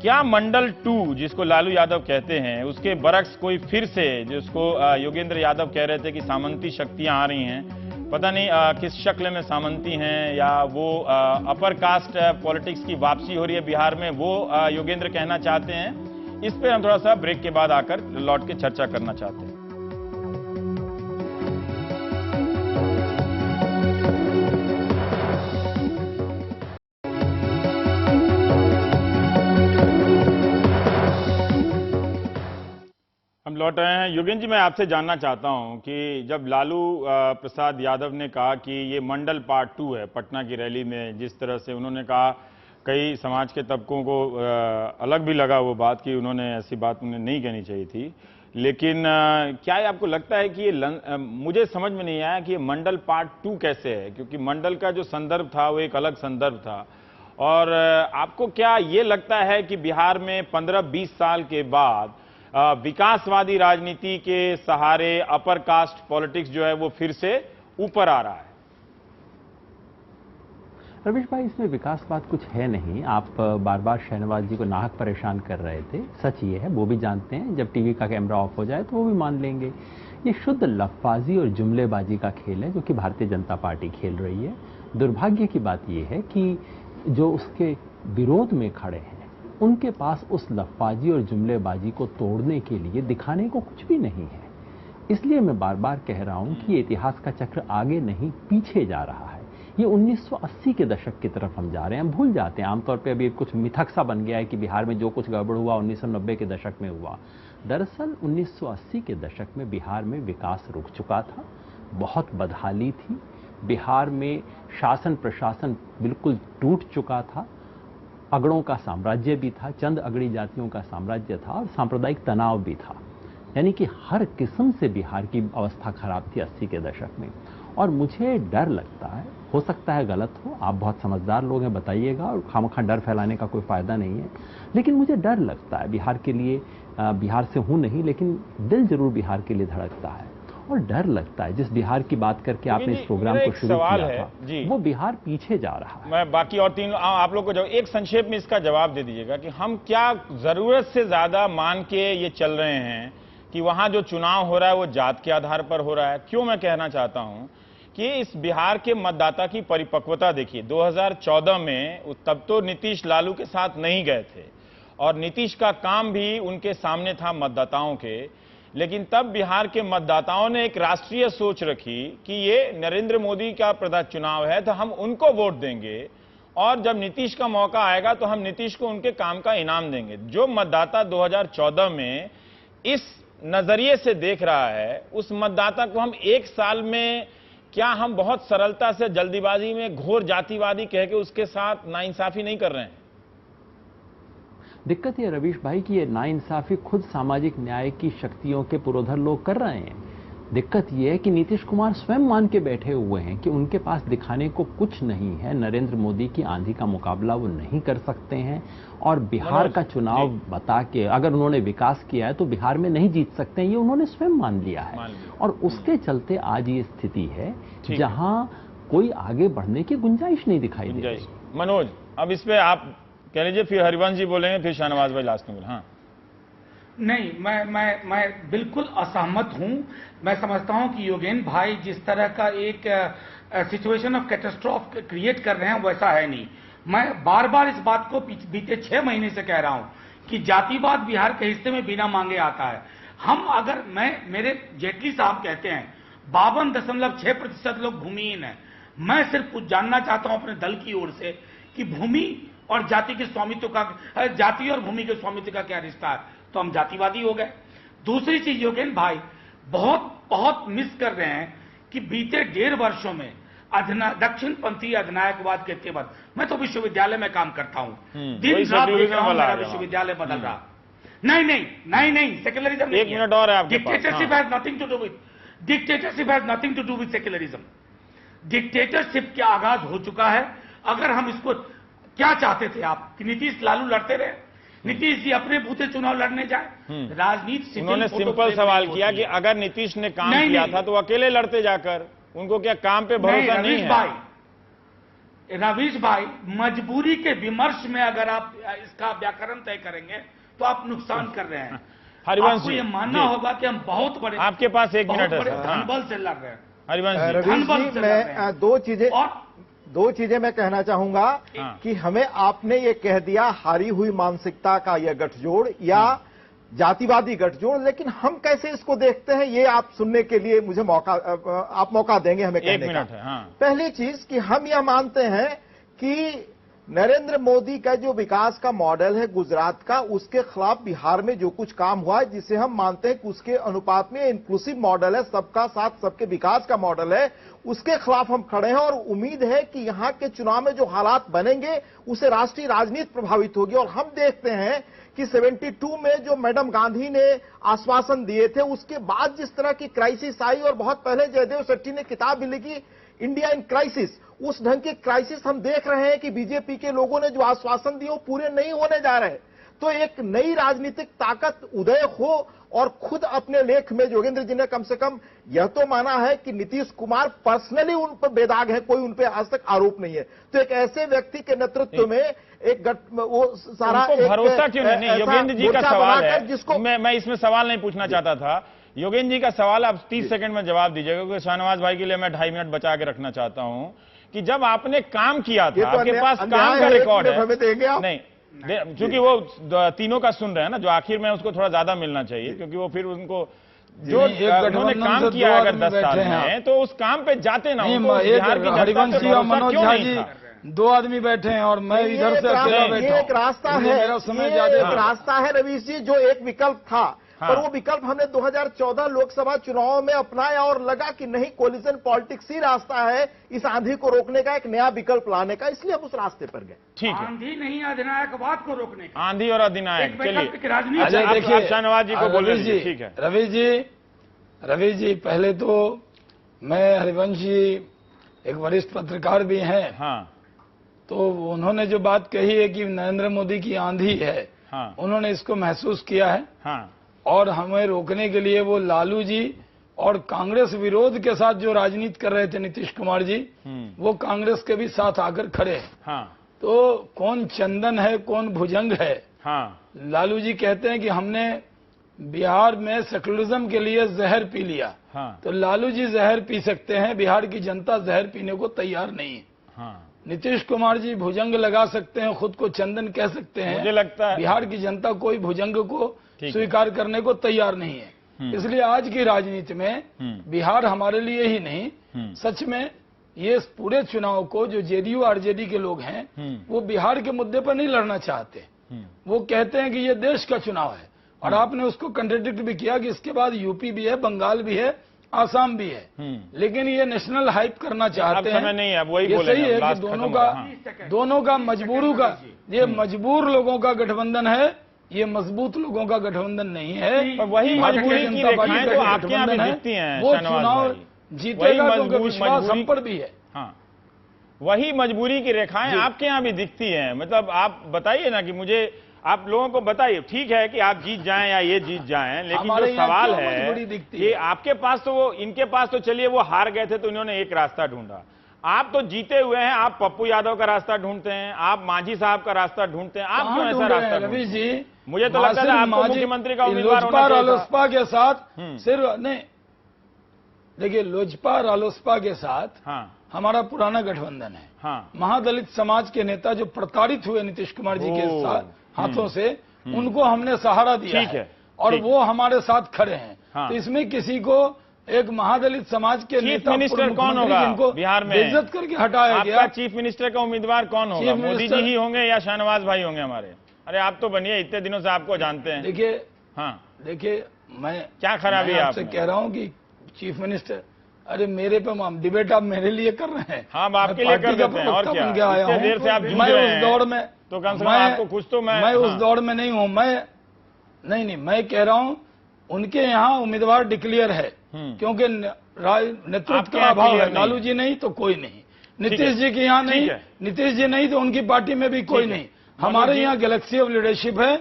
क्या मंडल 2 जिसको लालू यादव कहते हैं, उसके बरक्स कोई फिर से, जिसको योगेंद्र यादव कह रहे थे कि सामंती शक्तियां आ रही हैं, पता नहीं किस शक्ल में सामंती हैं, या वो अपर कास्ट पॉलिटिक्स की वापसी हो रही है बिहार में, वो योगेंद्र कहना चाहते हैं। इस पर हम थोड़ा सा ब्रेक के बाद आकर लौट के चर्चा करना चाहते हैं। हम लौट रहे हैं। योगेंद्र जी, मैं आपसे जानना चाहता हूं कि जब लालू प्रसाद यादव ने कहा कि ये मंडल पार्ट 2 है, पटना की रैली में जिस तरह से उन्होंने कहा, कई समाज के तबकों को अलग भी लगा वो बात कि उन्होंने ऐसी बात उन्हें नहीं कहनी चाहिए थी, लेकिन क्या आपको लगता है कि ये मुझे समझ में नहीं आया कि ये मंडल पार्ट 2 कैसे है, क्योंकि मंडल का जो संदर्भ था वो एक अलग संदर्भ था। और आपको क्या ये लगता है कि बिहार में 15-20 साल के बाद विकासवादी राजनीति के सहारे अपर कास्ट पॉलिटिक्स जो है वो फिर से ऊपर आ रहा है? रविश भाई, इसमें विकासवाद कुछ है नहीं। आप बार बार शाहनवाज जी को नाहक परेशान कर रहे थे। सच ये है, वो भी जानते हैं, जब टीवी का कैमरा ऑफ हो जाए तो वो भी मान लेंगे। ये शुद्ध लफ्फाजी और जुमलेबाजी का खेल है जो कि भारतीय जनता पार्टी खेल रही है। दुर्भाग्य की बात यह है कि जो उसके विरोध में खड़े हैं, उनके पास उस लफ्फाजी और जुमलेबाजी को तोड़ने के लिए दिखाने को कुछ भी नहीं है। इसलिए मैं बार बार कह रहा हूं कि इतिहास का चक्र आगे नहीं पीछे जा रहा है। ये 1980 के दशक की तरफ हम जा रहे हैं। हम भूल जाते हैं, आमतौर पे अभी कुछ मिथक सा बन गया है कि बिहार में जो कुछ गड़बड़ हुआ 1990 के दशक में हुआ। दरअसल 1980 के दशक में बिहार में विकास रुक चुका था, बहुत बदहाली थी। बिहार में शासन प्रशासन बिल्कुल टूट चुका था, अगड़ों का साम्राज्य भी था, चंद अगड़ी जातियों का साम्राज्य था, और सांप्रदायिक तनाव भी था। यानी कि हर किस्म से बिहार की अवस्था खराब थी 80 के दशक में। और मुझे डर लगता है, हो सकता है गलत हो, आप बहुत समझदार लोग हैं, बताइएगा, और खामखा डर फैलाने का कोई फायदा नहीं है, लेकिन मुझे डर लगता है बिहार के लिए। बिहार से हूं नहीं, लेकिन दिल जरूर बिहार के लिए धड़कता है, और डर लगता है जिस बिहार की बात करके आपने इस प्रोग्राम को शुरू किया था, वो बिहार पीछे जा रहा है। मैं बाकी और तीन आप लोग को जब एक संक्षेप में इसका जवाब दे दीजिएगा कि हम क्या जरूरत से ज्यादा मान के ये चल रहे हैं कि वहां जो चुनाव हो रहा है वो जात के आधार पर हो रहा है? क्यों मैं कहना चाहता हूं कि इस बिहार के मतदाता की परिपक्वता देखिए, 2014 में तब तो नीतीश लालू के साथ नहीं गए थे, और नीतीश का काम भी उनके सामने था मतदाताओं के, लेकिन तब बिहार के मतदाताओं ने एक राष्ट्रीय सोच रखी कि ये नरेंद्र मोदी का चुनाव है तो हम उनको वोट देंगे, और जब नीतीश का मौका आएगा तो हम नीतीश को उनके काम का इनाम देंगे। जो मतदाता 2014 में इस नजरिए से देख रहा है, उस मतदाता को हम एक साल में क्या हम बहुत सरलता से जल्दीबाजी में घोर जातिवादी कह के उसके साथ नाइंसाफी नहीं कर रहे हैं? दिक्कत ये रवीश भाई कि ये नाइंसाफी खुद सामाजिक न्याय की शक्तियों के पुरोधर लोग कर रहे हैं। दिक्कत ये है कि नीतीश कुमार स्वयं मान के बैठे हुए हैं कि उनके पास दिखाने को कुछ नहीं है, नरेंद्र मोदी की आंधी का मुकाबला वो नहीं कर सकते हैं, और बिहार का चुनाव बता के अगर उन्होंने विकास किया है तो बिहार में नहीं जीत सकते हैं, ये उन्होंने स्वयं मान लिया है। और उसके चलते आज ये स्थिति है जहां कोई आगे बढ़ने की गुंजाइश नहीं दिखाई दे रही। मनोज, अब इस पे आप कह लीजिए, फिर हरिवंश जी बोलेंगे, फिर शाहनवाज भाई लास्ट में बोले। हाँ, नहीं, मैं बिल्कुल असहमत हूं। मैं समझता हूं कि योगेन भाई जिस तरह का एक सिचुएशन ऑफ कैटास्ट्रॉफ क्रिएट कर रहे हैं वैसा है नहीं। मैं बार बार इस बात को बीते 6 महीने से कह रहा हूं कि जातिवाद बिहार के हिस्से में बिना मांगे आता है। हम अगर मेरे जेटली साहब कहते हैं 52.6% लोग भूमिहीन है। मैं सिर्फ कुछ जानना चाहता हूं अपने दल की ओर से कि भूमि और जाति के स्वामित्व का, जाति और भूमि के स्वामित्व का क्या रिश्ता है, तो हम जातिवादी हो गए। दूसरी चीज योगेन भाई बहुत मिस कर रहे हैं कि बीते 1.5 वर्षों में दक्षिणपंथी अधिनायकवाद के तेवर, मैं तो विश्वविद्यालय में काम करता हूं, दिन रात देख रहा हूं मेरा विश्वविद्यालय बदल रहा। नहीं, सेक्युलरिज्म एक मिनट और है आपके पास। Dictatorship has nothing to do with secularism. Dictatorship का आगाज हो चुका है। अगर हम इसको, क्या चाहते थे आप कि नीतीश लालू लड़ते रहे? नीतीश जी अपने बूथे चुनाव लड़ने जाए? राजनीति, उन्होंने सिंपल सवाल किया कि अगर नीतीश ने काम किया था तो अकेले लड़ते जाकर, उनको क्या काम पे भरोसा नहीं है? रवीश भाई, मजबूरी के विमर्श में अगर आप इसका व्याकरण तय करेंगे तो आप नुकसान कर रहे हैं। हरिवंश आपको ये मानना होगा कि हम बहुत बड़े, आपके पास 1 मिनट है, धनबल से लड़ रहे हैं। हरिवंश रवीश जी, मैं दो चीजें मैं कहना चाहूंगा कि हमें आपने ये कह दिया हारी हुई मानसिकता का यह गठजोड़ या जातिवादी गठजोड़, लेकिन हम कैसे इसको देखते हैं ये आप सुनने के लिए मुझे आप मौका देंगे हमें कहने का। 1 मिनट है। हाँ। पहली चीज कि हम यह मानते हैं कि नरेंद्र मोदी का जो विकास का मॉडल है गुजरात का, उसके खिलाफ बिहार में जो कुछ काम हुआ है, जिसे हम मानते हैं कि उसके अनुपात में इंक्लूसिव मॉडल है, सबका साथ सबके विकास का मॉडल है, उसके खिलाफ हम खड़े हैं। और उम्मीद है कि यहां के चुनाव में जो हालात बनेंगे उससे राष्ट्रीय राजनीति प्रभावित होगी। और हम देखते हैं कि 72 में जो मैडम गांधी ने आश्वासन दिए थे, उसके बाद जिस तरह की क्राइसिस आई, और बहुत पहले जयदेव शेट्टी ने किताब भी लिखी इंडिया इन क्राइसिस, उस ढंग के क्राइसिस हम देख रहे हैं कि बीजेपी के लोगों ने जो आश्वासन दिए वो पूरे नहीं होने जा रहे। तो एक नई राजनीतिक ताकत उदय हो, और खुद अपने लेख में योगेंद्र जी ने कम से कम यह तो माना है कि नीतीश कुमार पर्सनली उन पर बेदाग है, कोई उन पर आज तक आरोप नहीं है। तो एक ऐसे व्यक्ति के नेतृत्व में एक वो सारा भरोसा क्यों नहीं? योगेंद्र जी का सवाल है, जिसको मैं इसमें सवाल नहीं पूछना चाहता था। योगेंद्र जी का सवाल आप 30 सेकंड में जवाब दीजिएगा, क्योंकि शाहनवाज भाई के लिए मैं 2.5 मिनट बचा के रखना चाहता हूं कि जब आपने काम किया था, आपके पास काम का रिकॉर्ड है। नहीं, क्योंकि वो तीनों का सुन रहे हैं ना, जो आखिर में उसको थोड़ा ज्यादा मिलना चाहिए, क्योंकि वो फिर उनको जो उन्होंने काम किया अगर 10 साल में, तो उस काम पे जाते ना, बिहार की हरिवंश जी और मनोज झा जी 2 आदमी बैठे हैं और मैं इधर से अकेला बैठा हूं। एक रास्ता है, एक रास्ता है रवीश जी, जो एक विकल्प था। पर वो विकल्प हमने 2014 लोकसभा चुनाव में अपनाया और लगा कि नहीं, कोलिजन पॉलिटिक्स ही रास्ता है इस आंधी को रोकने का, एक नया विकल्प लाने का, इसलिए हम उस रास्ते पर गए। ठीक है, आंधी नहीं, अधिनायकवाद को रोकने का। आंधी और अधिनायक, चलिए राजनीति। देखिए शाहनवाज जी को बोल रहे, ठीक है। रवीश जी, पहले तो मैं, हरिवंश जी एक वरिष्ठ पत्रकार भी हैं। हाँ। तो उन्होंने जो बात कही है कि नरेंद्र मोदी की आंधी है, हाँ, उन्होंने इसको महसूस किया है। हाँ, और हमें रोकने के लिए वो लालू जी और कांग्रेस विरोध के साथ जो राजनीति कर रहे थे नीतीश कुमार जी, वो कांग्रेस के भी साथ आकर खड़े हैं। हाँ। तो कौन चंदन है कौन भुजंग है? हाँ। लालू जी कहते हैं कि हमने बिहार में सेकुलरिज्म के लिए जहर पी लिया। हाँ। तो लालू जी जहर पी सकते हैं, बिहार की जनता जहर पीने को तैयार नहीं है। हाँ। नीतीश कुमार जी भुजंग लगा सकते हैं, खुद को चंदन कह सकते हैं। मुझे लगता है बिहार की जनता कोई भुजंग को स्वीकार करने को तैयार नहीं है। इसलिए आज की राजनीति में बिहार हमारे लिए ही नहीं, सच में ये पूरे चुनाव को जो जेडीयू आरजेडी के लोग हैं वो बिहार के मुद्दे पर नहीं लड़ना चाहते। वो कहते हैं कि ये देश का चुनाव है, और आपने उसको कंट्राडिक्ट भी किया कि इसके बाद यूपी भी है, बंगाल भी है, आसाम भी है, लेकिन ये नेशनल हाइप करना चाहते हैं। नहीं है, वही ये सही है कि दोनों का मजबूरों का, ये मजबूर लोगों का गठबंधन है, ये मजबूत लोगों का गठबंधन नहीं है। वही मजबूरी की रेखाएं तो आपके यहाँ भी दिखती हैं, वो चुनाव जीतेगा क्योंकि विश्वास हम पर भी है। हाँ, वही मजबूरी की रेखाएं आपके यहाँ भी दिखती हैं। मतलब आप बताइए ना कि मुझे, आप लोगों को बताइए, ठीक है कि आप जीत जाएं या ये जीत जाएं, लेकिन जो सवाल है कि आपके पास तो वो, इनके पास तो चलिए वो हार गए थे तो इन्होंने एक रास्ता ढूंढा, आप तो जीते हुए हैं, आप पप्पू यादव का रास्ता ढूंढते हैं, आप मांझी साहब का रास्ता ढूंढते हैं, आप क्यों ऐसा रास्ता रवि जी? मुझे तो लगता है आपको मुख्यमंत्री का उम्मीदवार होना चाहिए। रालोसपा के साथ सिर्फ नहीं, देखिए लोजपा रालोसपा के साथ हमारा पुराना गठबंधन है। महादलित समाज के नेता जो प्रताड़ित हुए नीतीश कुमार जी के साथ हाथों से, उनको हमने सहारा दिया है और वो हमारे साथ खड़े हैं। तो इसमें किसी को एक महादलित समाज के नेता, मिनिस्टर कौन होगा जिनको बिहार में इज्जत करके हटाया गया, चीफ मिनिस्टर का उम्मीदवार कौन होगा? मोदी जी ही होंगे या शाहनवाज भाई होंगे हमारे? अरे आप तो बनिए, इतने दिनों से आपको जानते हैं। देखिए मैं क्या खराबी है आपसे कह रहा हूँ कि चीफ मिनिस्टर, अरे मेरे पे डिबेट आप मेरे लिए कर रहे हैं। हाँ, आपके लिए कर देते हैं, और क्या? इतने देर से आप जूझ रहे हैं, उस दौड़ में तो कम से कम आपको कुछ तो मैं उस दौड़ में नहीं हूँ। मैं नहीं, मैं कह रहा हूँ उनके यहाँ उम्मीदवार डिक्लेयर है, क्योंकि नेतृत्व का अभाव है। लालू जी नहीं तो कोई नहीं, नीतीश जी के यहाँ नहीं, नीतीश जी नहीं तो उनकी पार्टी में भी कोई नहीं। हमारे यहाँ गैलेक्सी ऑफ लीडरशिप है,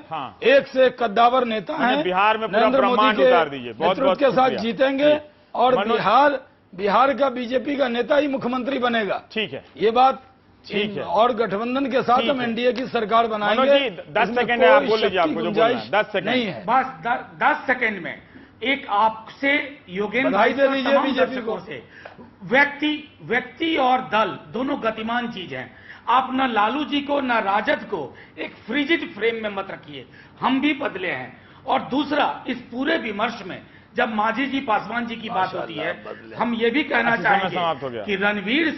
एक से एक कद्दावर नेता है। बिहार में नरेंद्र मोदी के नेतृत्व के साथ जीतेंगे और बिहार का बीजेपी का नेता ही मुख्यमंत्री बनेगा। ठीक है, ये बात ठीक है। और गठबंधन के साथ हम एनडीए की सरकार बनाएंगे। 10 सेकंड है, आप बोल लीजिए, आपको जो बोलना है 10 सेकंड नहीं है। बस 10 सेकंड में एक आपसे योगेंद्र बधाई दे दीजिए तमाम बीजेपी दर्शकों को। से, व्यक्ति और दल दोनों गतिमान चीज हैं। आप न लालू जी को न राजद को एक फ्रिजिड फ्रेम में मत रखिए, हम भी बदले हैं। और दूसरा, इस पूरे विमर्श में जब मांझी जी पासवान जी की बात होती है, हम ये भी कहना चाहेंगे कि रणवीर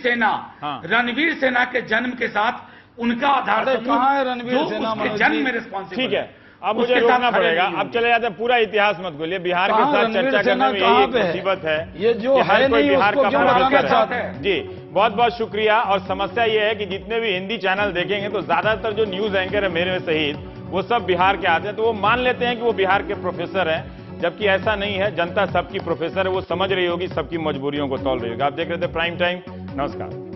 सेना के जन्म के साथ उनका आधार कहाँ है रणवीर सेना? उसके जन्म में रिस्पॉन्सिबल। ठीक है, अब मुझे रोकना पड़ेगा, अब चले जाते, पूरा इतिहास मत बोलिए। बिहार के साथ चर्चा करने में यही एक मुसीबत है, ये जो हर कोई बिहार का चाहता है। जी, बहुत बहुत शुक्रिया। और समस्या ये है कि जितने भी हिंदी चैनल देखेंगे तो ज्यादातर जो न्यूज एंकर है मेरे सहित, वो सब बिहार के आते हैं, तो वो मान लेते हैं कि वो बिहार के प्रोफेसर हैं, जबकि ऐसा नहीं है। जनता सबकी प्रोफेसर है, वो समझ रही होगी, सबकी मजबूरियों को तौल रही होगी। आप देख रहे थे प्राइम टाइम, नमस्कार।